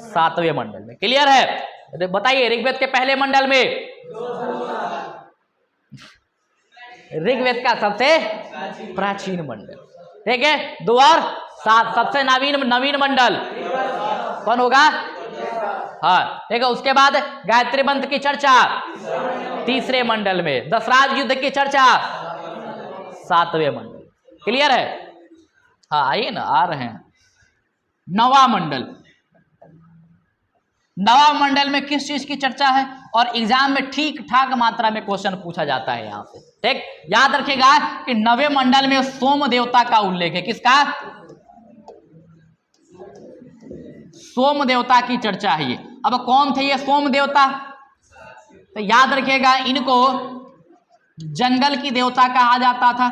A: 7वें मंडल में। क्लियर है, बताइए ऋग्वेद के पहले मंडल में, ऋग्वेद का सबसे प्राचीन मंडल। ठीक है, 2 और 7, सबसे नवीन मंडल कौन होगा? हाँ ठीक है। उसके बाद गायत्री मंत्र की चर्चा तीसरे मंडल में, दशराज युद्ध की चर्चा सातवें मंडल। क्लियर है? हाँ आइए ना, आ रहे हैं। नवा मंडल, नवा मंडल में किस चीज की चर्चा है? और एग्जाम में ठीक ठाक मात्रा में क्वेश्चन पूछा जाता है यहाँ से। ठीक, याद रखिएगा कि नवे मंडल में सोम देवता का उल्लेख है। किसका? सोम देवता की चर्चा है ये। अब कौन थे ये सोम देवता? तो याद रखिएगा इनको जंगल की देवता कहा जाता था।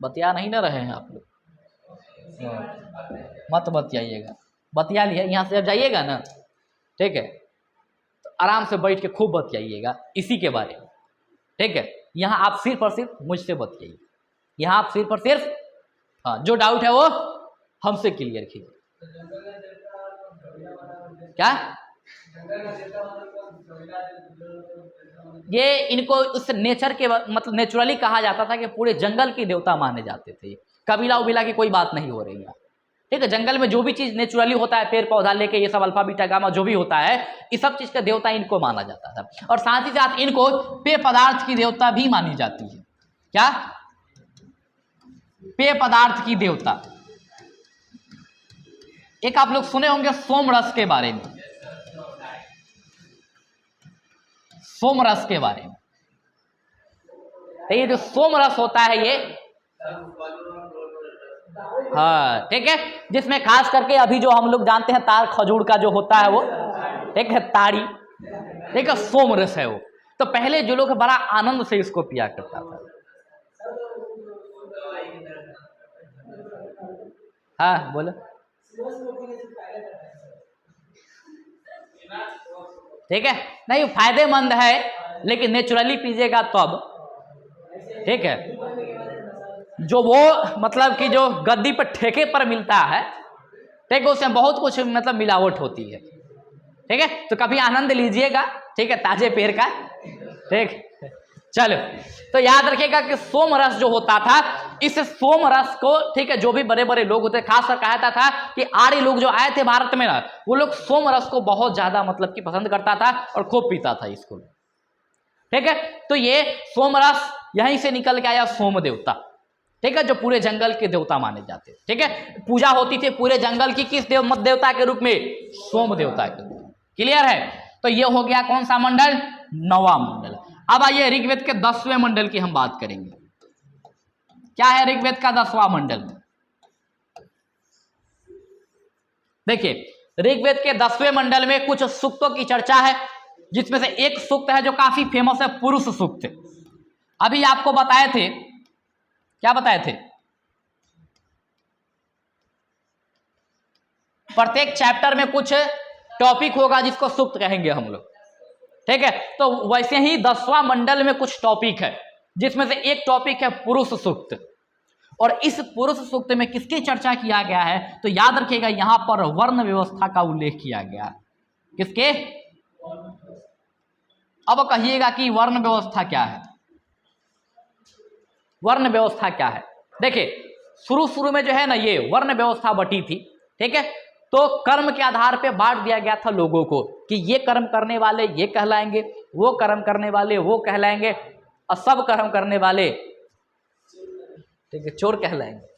A: बतिया नहीं ना रहे हैं आप लोग, मत बतियाइएगा, बतिया लिया यहाँ से जब जाइएगा ना, ठीक है, तो आराम से बैठ के खूब बतियाइएगा इसी के बारे में। ठीक है, यहाँ आप सिर्फ और सिर्फ मुझसे बतियाइए, यहाँ आप सिर्फ और सिर्फ हाँ जो डाउट है वो हमसे क्लियर कीजिए। क्या ये इनको उस नेचर के मतलब नेचुरली कहा जाता था कि पूरे जंगल की देवता माने जाते थे। कबीला उबीला की कोई बात नहीं हो रही है। ठीक है, जंगल में जो भी चीज नेचुरली होता है, पेड़ पौधा लेके ये सब अल्फा बीटा गामा जो भी होता है, इस सब चीज का देवता इनको माना जाता था। और साथ ही साथ इनको पेय पदार्थ की देवता भी मानी जाती है। क्या? पेय पदार्थ की देवता। एक आप लोग सुने होंगे सोम रस के बारे में, सोम रस के बारे में। तो ये जो सोम रस होता है ये हाँ ठीक है, जिसमें खास करके अभी जो हम लोग जानते हैं तार खजूर का जो होता है वो, ठीक है, ताड़ी, ठीक है, सोम रस है वो। तो पहले जो लोग बड़ा आनंद से इसको पिया करता था। हाँ बोलो। ठीक है, नहीं फायदेमंद है, लेकिन नेचुरली पीजिएगा तब। ठीक है, जो वो मतलब कि जो गद्दी पर ठेके पर मिलता है, ठीक है, उसमें बहुत कुछ मतलब मिलावट होती है। ठीक है, तो कभी आनंद लीजिएगा, ठीक है, ताजे पेड़ का। ठीक, चलो, तो याद रखिएगा कि सोम रस जो होता था, इस सोम रस को, ठीक है, जो भी बड़े बड़े लोग होते, खासकर कहा था कि आर्य लोग जो आए थे भारत में ना, वो लोग सोम रस को बहुत ज्यादा मतलब कि पसंद करता था और खूब पीता था इसको। ठीक है, तो ये सोम रस यहीं से निकल के आया सोम देवता। ठीक है, जो पूरे जंगल के देवता माने जाते। ठीक है, पूजा होती थी पूरे जंगल की किस मत देवता के रूप में? सोम देवता के रूप में। क्लियर है? तो ये हो गया कौन सा मंडल? नवा मंडल। अब आइए ऋग्वेद के 10वें मंडल की हम बात करेंगे। क्या है ऋग्वेद का 10वां मंडल? देखिए, ऋग्वेद के 10वें मंडल में कुछ सूक्तों की चर्चा है, जिसमें से एक सूक्त है जो काफी फेमस है, पुरुष सूक्त। अभी आपको बताए थे, क्या बताए थे? प्रत्येक चैप्टर में कुछ टॉपिक होगा जिसको सूक्त कहेंगे हम लोग। ठीक है, तो वैसे ही 10वां मंडल में कुछ टॉपिक है, जिसमें से एक टॉपिक है पुरुष सूक्त। और इस पुरुष सूक्त में किसकी चर्चा किया गया है? तो याद रखिएगा यहां पर वर्ण व्यवस्था का उल्लेख किया गया। किसके? अब कहिएगा कि वर्ण व्यवस्था क्या है? वर्ण व्यवस्था क्या है? देखिए, शुरू में जो है ना, ये वर्ण व्यवस्था बटी थी। ठीक है, तो कर्म के आधार पे बांट दिया गया था लोगों को कि ये कर्म करने वाले ये कहलाएंगे, वो कर्म करने वाले वो कहलाएंगे, और सब कर्म करने वाले, ठीक है, चोर कहलाएंगे।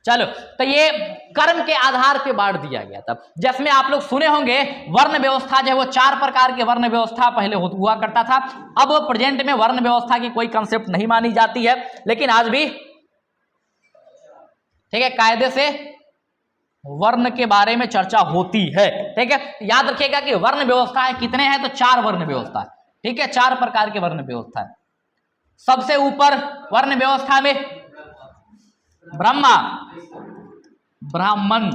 A: चलो, तो ये कर्म के आधार पे बांट दिया गया था। जिसमें आप लोग सुने होंगे वर्ण व्यवस्था जो है वो 4 प्रकार के वर्ण व्यवस्था पहले हुआ करता था। अब प्रेजेंट में वर्ण व्यवस्था की कोई कंसेप्ट नहीं मानी जाती है, लेकिन आज भी ठीक है कायदे से वर्ण के बारे में चर्चा होती है। ठीक है, याद रखिएगा कि वर्ण व्यवस्था है कितने हैं? तो 4 वर्ण व्यवस्था है। ठीक है, 4 प्रकार के वर्ण व्यवस्था है। सबसे ऊपर वर्ण व्यवस्था में ब्रह्मा, ब्राह्मण,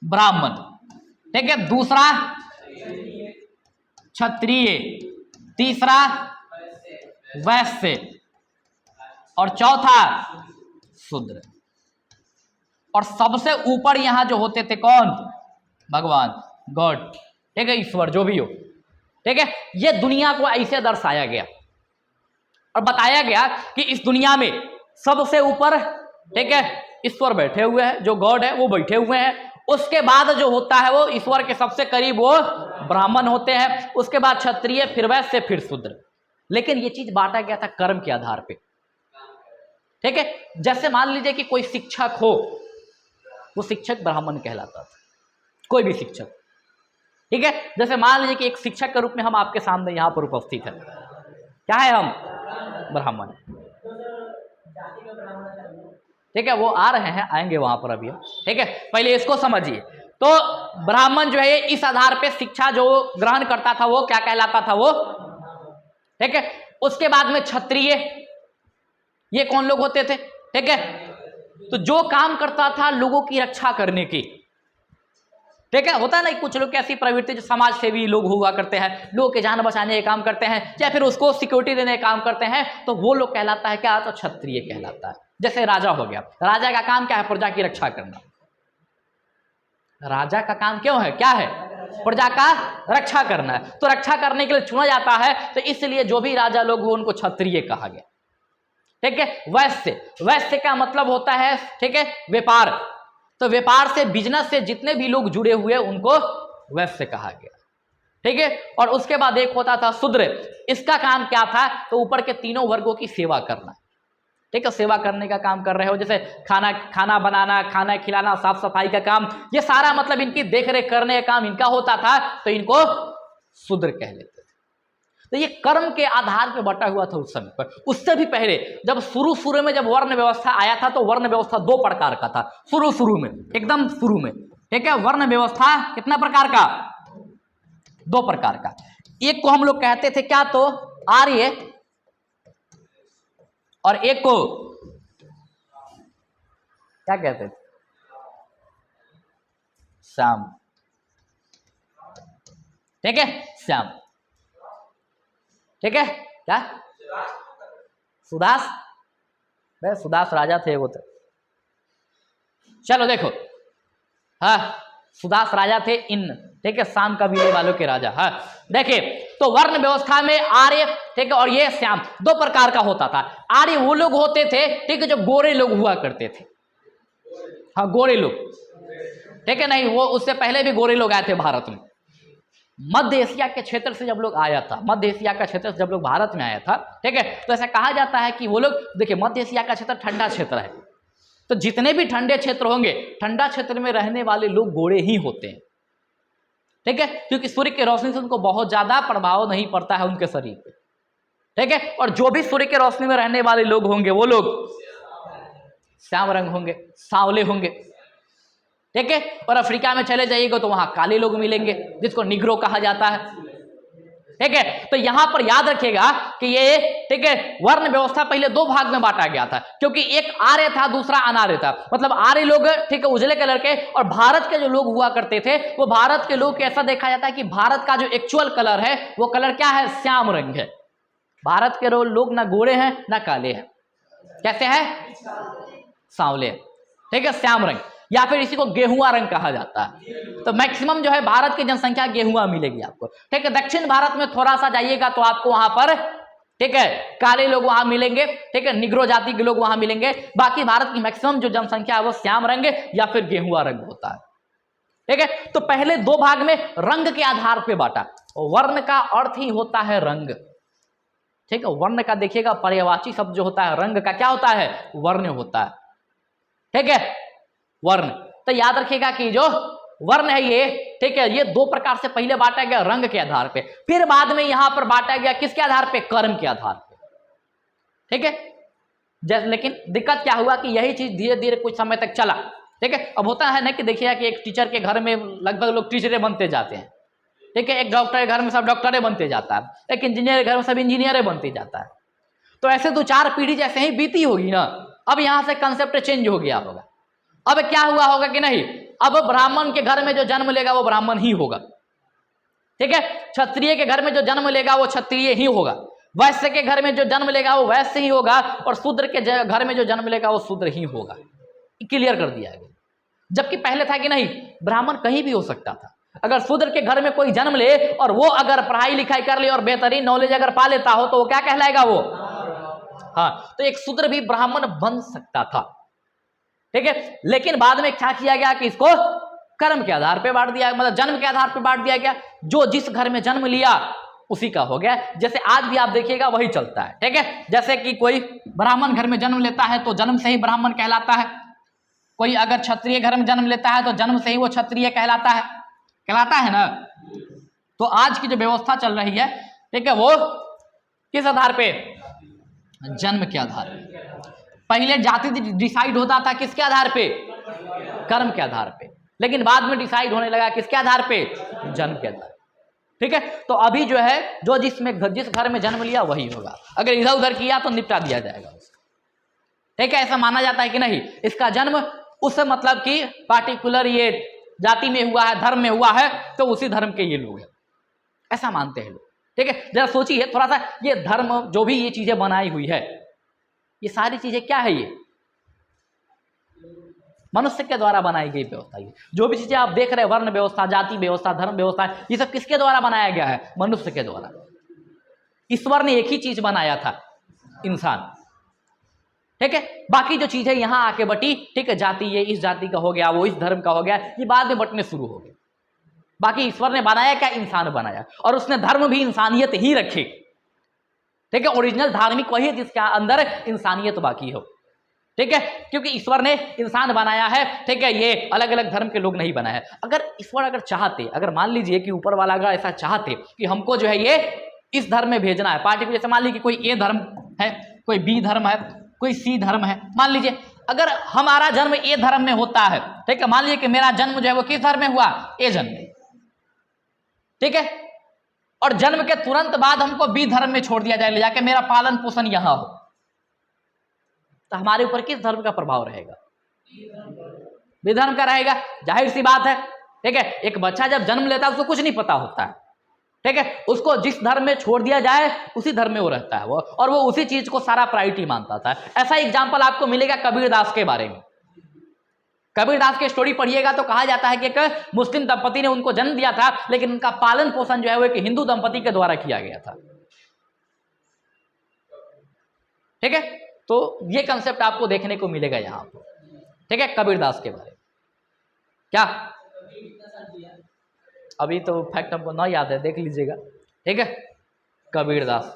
A: ब्राह्मण। ठीक है, दूसरा क्षत्रिय, तीसरा वैश्य, और चौथा शूद्र। और सबसे ऊपर यहां जो होते थे कौन? भगवान, गॉड, ठीक है, ईश्वर, जो भी हो। ठीक है, ये दुनिया को ऐसे दर्शाया गया और बताया गया कि इस दुनिया में सबसे ऊपर, ठीक है, ईश्वर बैठे हुए हैं, जो गॉड है वो बैठे हुए हैं। उसके बाद जो होता है वो ईश्वर के सबसे करीब वो ब्राह्मण होते हैं, उसके बाद क्षत्रिय, फिर वैश्य, फिर शूद्र। लेकिन ये चीज बांटा गया था कर्म के आधार पे, ठीक है। जैसे मान लीजिए कि कोई शिक्षक हो, वो शिक्षक ब्राह्मण कहलाता था, कोई भी शिक्षक, ठीक है। जैसे मान लीजिए कि एक शिक्षक के रूप में हम आपके सामने यहां पर उपस्थित हैं, क्या है हम? ब्राह्मण, ठीक है। वो आ रहे हैं, आएंगे वहां पर अभी, ठीक है। पहले इसको समझिए। तो ब्राह्मण जो है इस आधार पे शिक्षा जो ग्रहण करता था वो क्या कहलाता था? वो, ठीक है। उसके बाद में क्षत्रिय, ये कौन लोग होते थे? ठीक है, तो जो काम करता था लोगों की रक्षा करने की, ठीक है। होता है ना कुछ लोग की ऐसी प्रवृत्ति, जो समाज सेवी लोग हुआ करते हैं, लोगों के जान बचाने का काम करते हैं, या फिर उसको सिक्योरिटी देने का काम करते हैं, तो वो लोग कहलाता है क्या? तो क्षत्रिय कहलाता है। जैसे राजा हो गया, राजा का काम क्या है? प्रजा की रक्षा करना। राजा का काम क्यों है? क्या है? प्रजा का रक्षा करना है। तो रक्षा करने के लिए चुना जाता है, तो इसलिए जो भी राजा लोग वो उनको क्षत्रिय कहा गया, ठीक है। वैश्य, वैश्य का मतलब होता है, ठीक है, व्यापार। तो व्यापार से, बिजनेस से जितने भी लोग जुड़े हुए उनको वैश्य कहा गया, ठीक है। और उसके बाद एक होता था शूद्र। इसका काम क्या था? तो ऊपर के तीनों वर्गों की सेवा करना, ठीक है। सेवा करने का काम कर रहे हो, जैसे खाना बनाना, खाना खिलाना, साफ सफाई का काम, ये सारा मतलब इनकी देखरेख करने का काम इनका होता था, तो इनको शूद्र कह लेते थे। तो ये कर्म के आधार पे बटा हुआ था उस समय पर। उससे भी पहले जब शुरू में जब वर्ण व्यवस्था आया था, तो वर्ण व्यवस्था दो प्रकार का था। शुरू में, एकदम शुरू में, ठीक है, वर्ण व्यवस्था कितना प्रकार का? दो प्रकार का। एक को हम लोग कहते थे क्या? तो आर्य, और एक को क्या कहते थे? श्याम, ठीक है, श्याम, ठीक है। क्या? सुदास, भाई सुदास राजा थे वो तो। चलो देखो, हाँ, सुदास राजा थे इन, ठीक है, शाम का विले वालों के राजा। हाँ देखिए, तो वर्ण व्यवस्था में आर्य, ठीक है, और ये श्याम, दो प्रकार का होता था। आर्य वो लोग होते थे, ठीक है, जो गोरे लोग हुआ करते थे। हाँ, गोरे लोग, ठीक है। नहीं, वो उससे पहले भी गोरे लोग आए थे भारत में। मध्य एशिया के क्षेत्र से जब लोग आया था, मध्य एशिया का क्षेत्र से जब लोग भारत में आया था, ठीक है, तो ऐसा कहा जाता है कि वो लोग, देखिए, मध्य एशिया का क्षेत्र ठंडा क्षेत्र है, तो जितने भी ठंडे क्षेत्र होंगे, ठंडा क्षेत्र में रहने वाले लोग गोरे ही होते हैं, ठीक है, क्योंकि सूर्य की रोशनी से उनको बहुत ज्यादा प्रभाव नहीं पड़ता है उनके शरीर पे, ठीक है। और जो भी सूर्य की रोशनी में रहने वाले लोग होंगे, वो लोग श्याम रंग होंगे, सांवले होंगे, ठीक है। और अफ्रीका में चले जाइएगा तो वहां काले लोग मिलेंगे, जिसको निग्रो कहा जाता है, ठीक है। तो यहां पर याद रखिएगा कि ये, ठीक है, वर्ण व्यवस्था पहले दो भाग में बांटा गया था, क्योंकि एक आर्य था, दूसरा अनार्य था। मतलब आर्य लोग, ठीक है, उजले कलर के, और भारत के जो लोग हुआ करते थे, वो भारत के लोग ऐसा देखा जाता है कि भारत का जो एक्चुअल कलर है वो कलर क्या है? श्याम रंग है। भारत के लोग ना गोरे हैं ना काले हैं, कैसे है? सांवले, ठीक है, श्याम रंग, या फिर इसी को गेहुआ रंग कहा जाता है। तो मैक्सिमम जो है भारत की जनसंख्या गेहुआ मिलेगी आपको, ठीक है। दक्षिण भारत में थोड़ा सा जाइएगा तो आपको वहां पर, ठीक है, काले लोग वहां मिलेंगे, ठीक है, निग्रो जाति के लोग वहां मिलेंगे। बाकी भारत की मैक्सिमम जो जनसंख्या है वो श्याम रंग या फिर गेहुआ रंग होता है, ठीक है। तो पहले दो भाग में रंग के आधार पर बांटा। वर्ण का अर्थ ही होता है रंग, ठीक है। वर्ण का देखिएगा पर्यायवाची शब्द जो होता है रंग का, क्या होता है? वर्ण होता है, ठीक है, वर्ण। तो याद रखिएगा कि जो वर्ण है ये, ठीक है, ये दो प्रकार से पहले बांटा गया, रंग के आधार पे, फिर बाद में यहां पर बांटा गया किसके आधार पे? कर्म के आधार पे, ठीक है। जैसे, लेकिन दिक्कत क्या हुआ कि यही चीज धीरे धीरे कुछ समय तक चला, ठीक है। अब होता है ना कि देखिएगा कि एक टीचर के घर में लगभग लोग टीचरें बनते जाते हैं, ठीक है। एक डॉक्टर के घर में सब डॉक्टरें बनते जाता है, एक इंजीनियर के घर में सब इंजीनियरें बनते जाता है। तो ऐसे दो चार पीढ़ी जैसे ही बीती होगी ना, अब यहां से कंसेप्ट चेंज हो गया होगा। अब क्या हुआ होगा कि नहीं, अब ब्राह्मण के घर में जो जन्म लेगा वो ब्राह्मण ही होगा, ठीक है। क्षत्रिय के घर में जो जन्म लेगा वो क्षत्रिय ही होगा, वैश्य के घर में जो जन्म लेगा वो वैश्य ही होगा, और शूद्र के घर में जो जन्म लेगा वो शूद्र ही होगा। क्लियर कर दिया गया। जबकि पहले था कि नहीं, ब्राह्मण कहीं भी हो सकता था। अगर शूद्र के घर में कोई जन्म ले और वो अगर पढ़ाई लिखाई कर ले और बेहतरीन नॉलेज अगर पा लेता हो तो वो क्या कहलाएगा? वो हाँ, तो एक शूद्र भी ब्राह्मण बन सकता था, ठीक है। लेकिन बाद में क्या किया गया कि इसको कर्म के आधार पे बांट दिया, मतलब जन्म के आधार पे बांट दिया गया। जो जिस घर में जन्म लिया उसी का हो गया। जैसे आज भी आप देखिएगा वही चलता है, ठीक है। जैसे कि कोई ब्राह्मण घर में जन्म लेता है तो जन्म से ही ब्राह्मण कहलाता है। कोई अगर क्षत्रिय घर में जन्म लेता है तो जन्म से ही वो क्षत्रिय कहलाता है ना। तो आज की जो व्यवस्था चल रही है, ठीक है, वो किस आधार पे? जन्म के आधार पे। पहले जाति डिसाइड होता था किसके आधार पे? कर्म के आधार पे। लेकिन बाद में डिसाइड होने लगा किसके आधार पे? जन्म के आधार पे, ठीक है। तो अभी जो है जो जिस घर में जन्म लिया वही होगा। अगर इधर उधर किया तो निपटा दिया जाएगा, ठीक है। ऐसा माना जाता है कि नहीं, इसका जन्म उस मतलब कि पार्टिकुलर ये जाति में हुआ है, धर्म में हुआ है, तो उसी धर्म के ये लोग हैं, ऐसा मानते हैं लोग, ठीक है। जरा सोचिए थोड़ा सा, ये धर्म जो भी ये चीजें बनाई हुई है, ये सारी चीजें क्या है? ये मनुष्य के द्वारा बनाई गई व्यवस्था। ये जो भी चीजें आप देख रहे हैं, वर्ण व्यवस्था, जाति व्यवस्था, धर्म व्यवस्था, ये सब किसके द्वारा बनाया गया है? मनुष्य के द्वारा। ईश्वर ने एक ही चीज बनाया था, इंसान, ठीक है। बाकी जो चीजें यहाँ आके बटी, ठीक है, जाति ये इस जाति का हो गया, वो इस धर्म का हो गया, ये बाद में बटने शुरू हो गए। बाकी ईश्वर ने बनाया क्या? इंसान बनाया, और उसने धर्म भी इंसानियत ही रखी, ठीक है। ओरिजिनल धार्मिक वही है जिसके अंदर इंसानियत बाकी हो, ठीक है। क्योंकि ईश्वर ने इंसान बनाया है, ठीक है, ये अलग अलग धर्म के लोग नहीं बनाया है। अगर ईश्वर अगर चाहते, अगर मान लीजिए कि ऊपर वाला अगर ऐसा चाहते कि हमको जो है ये इस धर्म में भेजना है पार्टी को, जैसे मान लीजिए कोई ए धर्म है, कोई बी धर्म है, कोई सी धर्म है, मान लीजिए अगर हमारा जन्म ए धर्म में होता है, ठीक है, मान लीजिए कि मेरा जन्म जो है वो किस धर्म में हुआ? ए जन्म में, ठीक है। और जन्म के तुरंत बाद हमको बी धर्म में छोड़ दिया जाए, ले जाके मेरा पालन पोषण यहां हो, तो हमारे ऊपर किस धर्म का प्रभाव रहेगा? बी धर्म का रहेगा, जाहिर सी बात है, ठीक है। एक बच्चा जब जन्म लेता है उसको कुछ नहीं पता होता है, ठीक है, उसको जिस धर्म में छोड़ दिया जाए उसी धर्म में वो रहता है, वो और वो उसी चीज को सारा प्रायोरिटी मानता था। ऐसा एग्जाम्पल आपको मिलेगा कबीरदास के बारे में। कबीरदास की स्टोरी पढ़िएगा तो कहा जाता है कि एक मुस्लिम दंपति ने उनको जन्म दिया था, लेकिन उनका पालन पोषण जो है वो एक हिंदू दंपति के द्वारा किया गया था, ठीक है। तो ये कंसेप्ट आपको देखने को मिलेगा यहां पर, ठीक है, कबीरदास के बारे में। क्या अभी तो फैक्ट हमको ना याद है, देख लीजिएगा, ठीक है। कबीरदास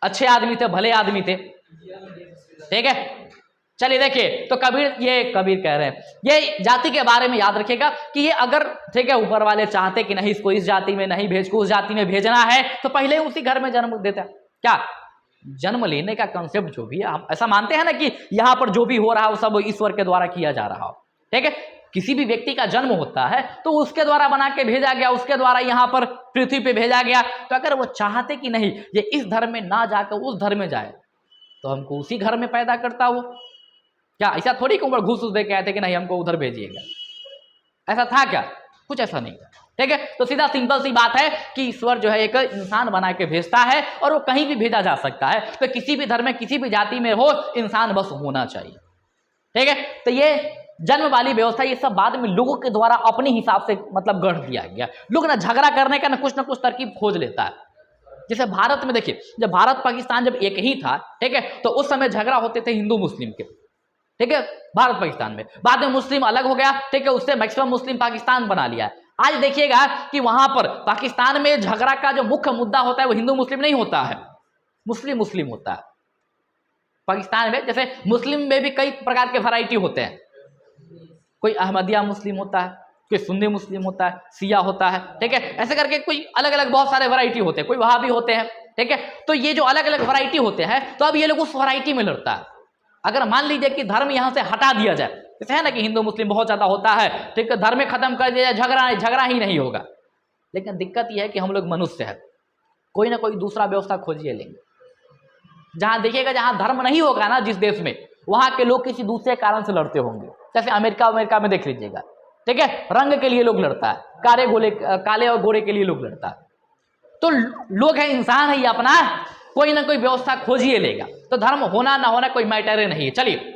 A: अच्छे आदमी थे, भले आदमी थे, ठीक है। चलिए देखिए, तो कबीर कह रहे हैं, ये जाति के बारे में याद रखिएगा कि ये अगर, ठीक है, ऊपर वाले चाहते कि नहीं इसको इस जाति में नहीं भेज को उस जाति में भेजना है, तो पहले उसी घर में जन्म देता। क्या जन्म लेने का कंसेप्ट जो भी है, हम ऐसा मानते हैं ना कि यहाँ पर जो भी हो रहा है वो सब ईश्वर के द्वारा किया जा रहा हो, ठीक है। किसी भी व्यक्ति का जन्म होता है तो उसके द्वारा बना के भेजा गया, उसके द्वारा यहाँ पर पृथ्वी पे भेजा गया। तो अगर वो चाहते कि नहीं ये इस धर्म में ना जाकर उस धर्म में जाए, तो हमको उसी घर में पैदा करता वो। क्या ऐसा थोड़ी कि घूस दे के आए थे कि नहीं हमको उधर भेजिएगा, ऐसा था क्या? कुछ ऐसा नहीं था, ठीक है। तो सीधा सिंपल सी बात है कि ईश्वर जो है एक इंसान बना के भेजता है और वो कहीं भी भेजा जा सकता है। तो किसी भी धर्म में किसी भी जाति में हो, इंसान बस होना चाहिए, ठीक है। तो ये जन्म वाली व्यवस्था ये सब बाद में लोगों के द्वारा अपने हिसाब से मतलब गढ़ दिया गया। लोग ना झगड़ा करने का ना कुछ तरकीब खोज लेता है। जैसे भारत में देखिए, जब भारत पाकिस्तान जब एक ही था, ठीक है, तो उस समय झगड़ा होते थे हिंदू मुस्लिम के, ठीक है, भारत पाकिस्तान में। बाद में मुस्लिम अलग हो गया, ठीक है, उससे मैक्सिमम मुस्लिम पाकिस्तान बना लिया। आज देखिएगा कि वहां पर पाकिस्तान में झगड़ा का जो मुख्य मुद्दा होता है वो हिंदू मुस्लिम नहीं होता है, मुस्लिम मुस्लिम होता है। पाकिस्तान में जैसे मुस्लिम में भी कई प्रकार के वैरायटी होते हैं, कोई अहमदिया मुस्लिम होता है, कोई सुन्नी मुस्लिम होता है, सिया होता है, ठीक है, ऐसे करके कोई अलग अलग बहुत सारे वैरायटी होते हैं, कोई वहां भी होते हैं, ठीक है। तो ये जो अलग अलग वैरायटी होते हैं, तो अब ये लोग उस वैरायटी में लड़ता है। अगर मान लीजिए कि धर्म यहां से हटा दिया जाए, जैसे है ना कि हिंदू मुस्लिम बहुत ज्यादा होता है, ठीक है, धर्म खत्म कर दिया जाए, झगड़ा ही नहीं होगा। लेकिन दिक्कत यह है कि हम लोग मनुष्य है, कोई ना कोई दूसरा व्यवस्था खोजिए लेंगे। जहां देखिएगा जहां धर्म नहीं होगा ना जिस देश में, वहां के लोग किसी दूसरे कारण से लड़ते होंगे। जैसे अमेरिका में देख लीजिएगा, ठीक है, रंग के लिए लोग लड़ता है, काले और गोरे के लिए लोग लड़ता है। तो लोग है, इंसान है, ये अपना कोई ना कोई व्यवस्था खोजिए लेगा। तो धर्म होना ना होना कोई मैटर नहीं है। चलिए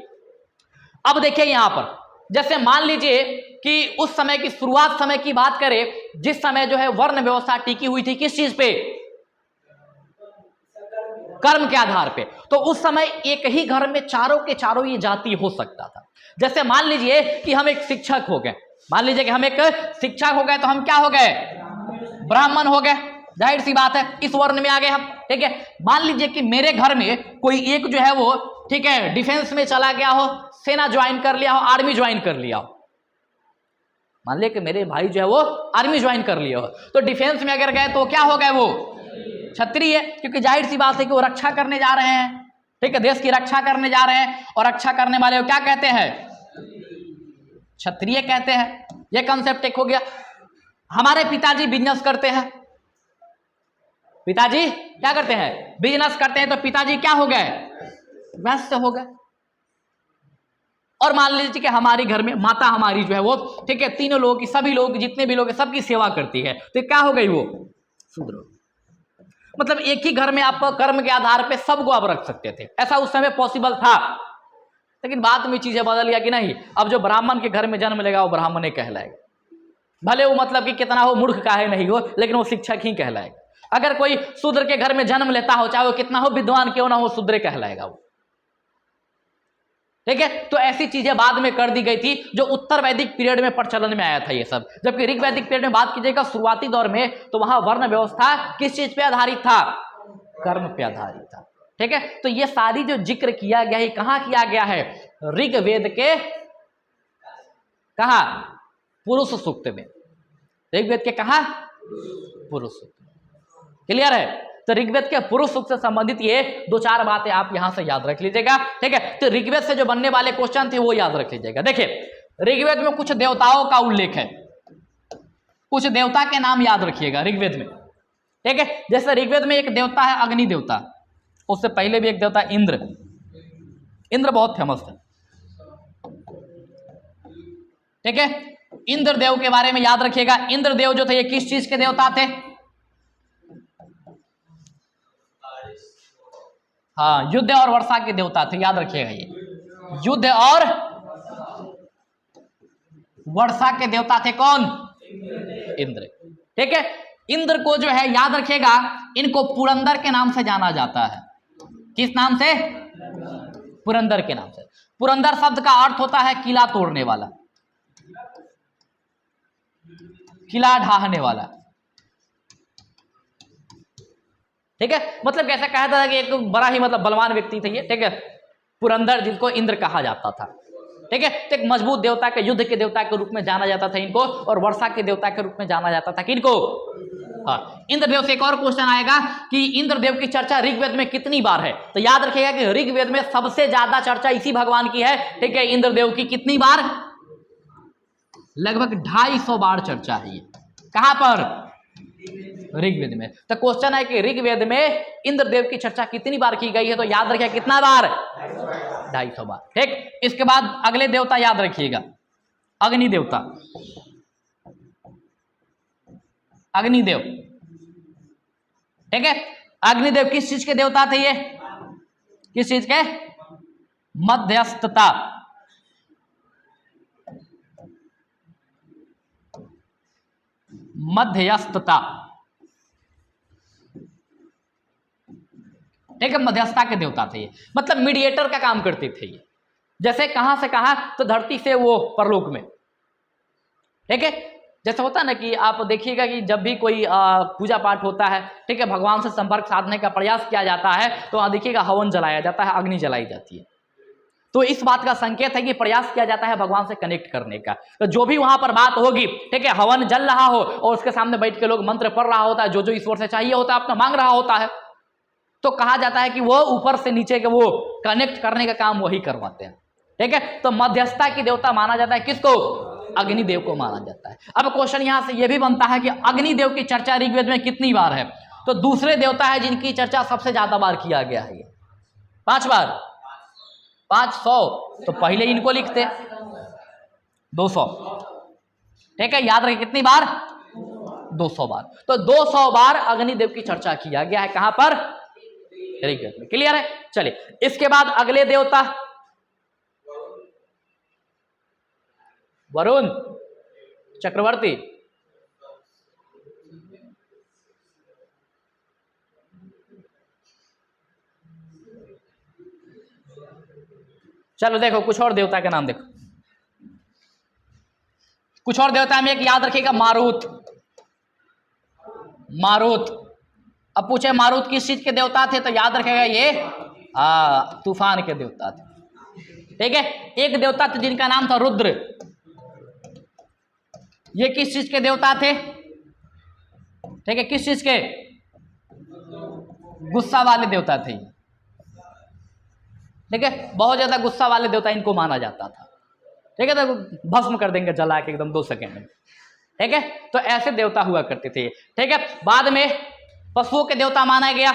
A: अब देखिए यहां पर, जैसे मान लीजिए कि उस समय की शुरुआत समय की बात करें, जिस समय जो है वर्ण व्यवस्था टिकी हुई थी किस चीज पे? कर्म के आधार पे। तो उस समय एक ही घर में चारों के चारों ये जाति हो सकता था। जैसे मान लीजिए कि हम एक शिक्षक हो गए, मान लीजिए कि हम एक शिक्षक हो गए, तो हम क्या हो गए? ब्राह्मण हो गए, जाहिर सी बात है इस वर्ण में आ गए हम, ठीक है। मान लीजिए कि मेरे घर में कोई एक जो है वो, ठीक है, डिफेंस में चला गया हो, सेना ज्वाइन कर लिया हो, आर्मी ज्वाइन कर लिया हो। मान लिया कि मेरे भाई जो है वो आर्मी ज्वाइन कर लिया हो, तो डिफेंस में अगर गए तो क्या हो गए? वो क्षत्रिय है, क्योंकि जाहिर सी बात है कि वो रक्षा करने जा रहे हैं, ठीक है, देश की रक्षा करने जा रहे हैं, और रक्षा करने वाले को क्या कहते हैं? क्षत्रिय कहते हैं। ये कंसेप्ट एक हो गया। हमारे पिताजी बिजनेस करते हैं, पिताजी क्या करते हैं? बिजनेस करते हैं, तो पिताजी क्या हो गए? वैश्य हो गए। और मान लीजिए कि हमारे घर में माता हमारी जो है वो, ठीक है, तीनों लोगों की, सभी लोग जितने भी लोग सबकी सेवा करती है, तो क्या हो गई? वो शूद्र। मतलब एक ही घर में आप कर्म के आधार पे सबको आप रख सकते थे, ऐसा उस समय पॉसिबल था। लेकिन बाद में चीजें बदल गया कि नहीं, अब जो ब्राह्मण के घर में जन्म लेगा वो ब्राह्मण ही कहलाएगा, भले वो मतलब कि कितना हो मूर्ख काहे नहीं हो, लेकिन वो शिक्षक ही कहलाएगा। अगर कोई शूद्र के घर में जन्म लेता हो, चाहे वो कितना हो विद्वान क्यों ना हो, शूद्र कहलाएगा वो, ठीक है। तो ऐसी चीजें बाद में कर दी गई थी, जो उत्तर वैदिक पीरियड में प्रचलन में आया था ये सब। जबकि ऋग वैदिक पीरियड में बात कीजिएगा शुरुआती दौर में, तो वहां वर्ण व्यवस्था किस चीज पे आधारित था? कर्म पे आधारित था, ठीक है। तो ये सारी जो जिक्र किया गया है, कहां किया गया है? ऋग्वेद के कहा? पुरुष सूक्त में। ऋग्वेद के कहा? पुरुष सूक्त। क्लियर है? तो ऋग्वेद के पुरुष सूक्त से संबंधित ये दो चार बातें आप यहां से याद रख लीजिएगा, ठीक है। तो ऋग्वेद से जो बनने वाले क्वेश्चन थे वो याद रख लीजिएगा। देखिए ऋग्वेद में कुछ देवताओं का उल्लेख है, कुछ देवता के नाम याद रखिएगा ऋग्वेद में, ठीक है। जैसे ऋग्वेद में एक देवता है अग्नि देवता, उससे पहले भी एक देवता इंद्र, इंद्र बहुत फेमस है, ठीक है। इंद्र देव के बारे में याद रखिएगा। इंद्र देव जो थे ये किस चीज के देवता थे? हाँ, युद्ध और वर्षा के देवता थे, याद रखिएगा। ये युद्ध और वर्षा के देवता थे कौन? इंद्र, ठीक है। इंद्र को जो है याद रखिएगा, इनको पुरंदर के नाम से जाना जाता है। किस नाम से? पुरंदर के नाम से। पुरंदर शब्द का अर्थ होता है किला तोड़ने वाला, किला ढाहने वाला, ठीक है। मतलब कैसा कहा था कि एक बड़ा ही मतलब बलवान व्यक्ति थे ये, ठीक है, पुरंदर, जिसको इंद्र कहा जाता था, ठीक है। तो एक मजबूत देवता के, युद्ध के देवता के रूप में जाना जाता था इनको, और वर्षा के देवता के रूप में जाना जाता था किनको? हाँ। इंद्रदेव से एक और क्वेश्चन आएगा कि इंद्रदेव की चर्चा ऋग्वेद में कितनी बार है? तो याद रखिएगा कि ऋग्वेद में सबसे ज्यादा चर्चा इसी भगवान की है, ठीक है। इंद्रदेव की कितनी बार? लगभग 250 बार चर्चा है ये। कहां पर? ऋग्वेद में। तो क्वेश्चन है कि ऋग्वेद में इंद्रदेव की चर्चा कितनी बार की गई है? तो याद रखिए कितना बार? 250 बार, ठीक। इसके बाद अगले देवता याद रखिएगा, अग्नि देवता, अग्निदेव, ठीक है। अग्निदेव किस चीज के देवता थे ये? किस चीज के? मध्यस्थता, मध्यस्थता, ठीक है, मध्यस्थता के देवता थे ये, मतलब मीडिएटर का काम करते थे ये। जैसे कहां से कहां? तो धरती से वो परलोक में, ठीक है। जैसे होता है ना कि आप देखिएगा कि जब भी कोई पूजा पाठ होता है, ठीक है, भगवान से संपर्क साधने का प्रयास किया जाता है, तो वहां देखिएगा हवन जलाया जाता है, अग्नि जलाई जाती है। तो इस बात का संकेत है कि प्रयास किया जाता है भगवान से कनेक्ट करने का। तो जो भी वहां पर बात होगी, ठीक है, हवन जल रहा हो और उसके सामने बैठ के लोग मंत्र पढ़ रहा होता है, जो जो ईश्वर से चाहिए होता है अपना मांग रहा होता है, तो कहा जाता है कि वो ऊपर से नीचे के वो कनेक्ट करने का काम वही करवाते हैं, ठीक है। तो मध्यस्थता की देवता माना जाता है किसको? अग्निदेव को माना जाता है। अब क्वेश्चन यहां से यह भी बनता है कि अग्निदेव की चर्चा ऋग्वेद में कितनी बार है? तो दूसरे देवता है जिनकी चर्चा सबसे ज्यादा बार किया गया है, ये 5 बार, 500। तो पहले इनको लिखते 200, ठीक है। याद रहे कितनी बार? 200 बार। तो 200 बार अग्निदेव की चर्चा किया गया है, कहां पर? ऋग्वेद में। क्लियर है? चलिए इसके बाद अगले देवता वरुण चक्रवर्ती, चलो देखो कुछ और देवता के नाम देखो, कुछ और देवता में एक याद रखिएगा मारुत। मारुत, अब पूछे मारुत किस चीज के देवता थे तो याद रखेगा ये तूफान के देवता थे। ठीक है, एक देवता थे जिनका नाम था रुद्र, ये किस चीज के देवता थे? ठीक है, किस चीज के? गुस्सा वाले देवता थे। ठीक है, बहुत ज्यादा गुस्सा वाले देवता इनको माना जाता था। ठीक है, तो भस्म कर देंगे जला के एकदम 2 सेकेंड में। ठीक है, तो ऐसे देवता हुआ करते थे। ठीक है, बाद में पशुओं के देवता माना गया,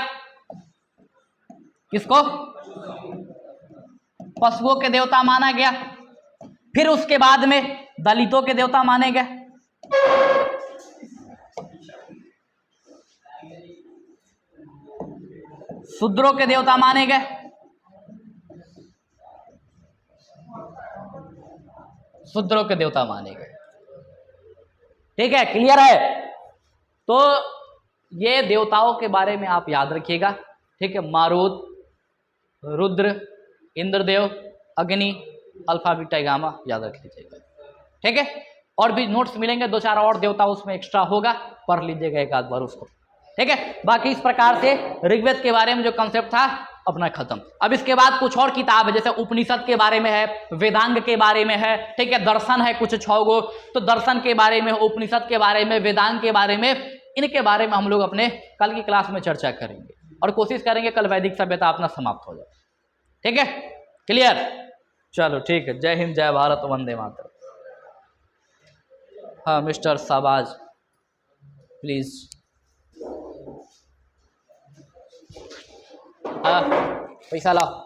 A: किसको? पशुओं के देवता माना गया। फिर उसके बाद में दलितों के देवता माने गए, शूद्रों के देवता माने गए, शूद्रों के देवता माने गए। ठीक है, क्लियर है? तो ये देवताओं के बारे में आप याद रखिएगा। ठीक है, मारुत, रुद्र, इंद्रदेव, अग्नि, अल्फा बीटा गामा याद रख लीजिएगा। ठीक है, और भी नोट्स मिलेंगे, 2-4 और देवता उसमें एक्स्ट्रा होगा, पढ़ लीजिएगा एक आध बार उसको। ठीक है, बाकी इस प्रकार से ऋग्वेद के बारे में जो कंसेप्ट था अपना खत्म। अब इसके बाद कुछ और किताब है, जैसे उपनिषद के बारे में है, वेदांग के बारे में है। ठीक है, दर्शन है कुछ 6 गो, तो दर्शन के बारे में, उपनिषद के बारे में, वेदांग के बारे में, इनके बारे में हम लोग अपने कल की क्लास में चर्चा करेंगे और कोशिश करेंगे कल वैदिक सभ्यता अपना समाप्त हो जाए। ठीक है, क्लियर? चलो ठीक है, जय हिंद, जय भारत, वंदे मातरम। हाँ मिस्टर शाहबाज प्लीज। हाँ पैसा लाओ।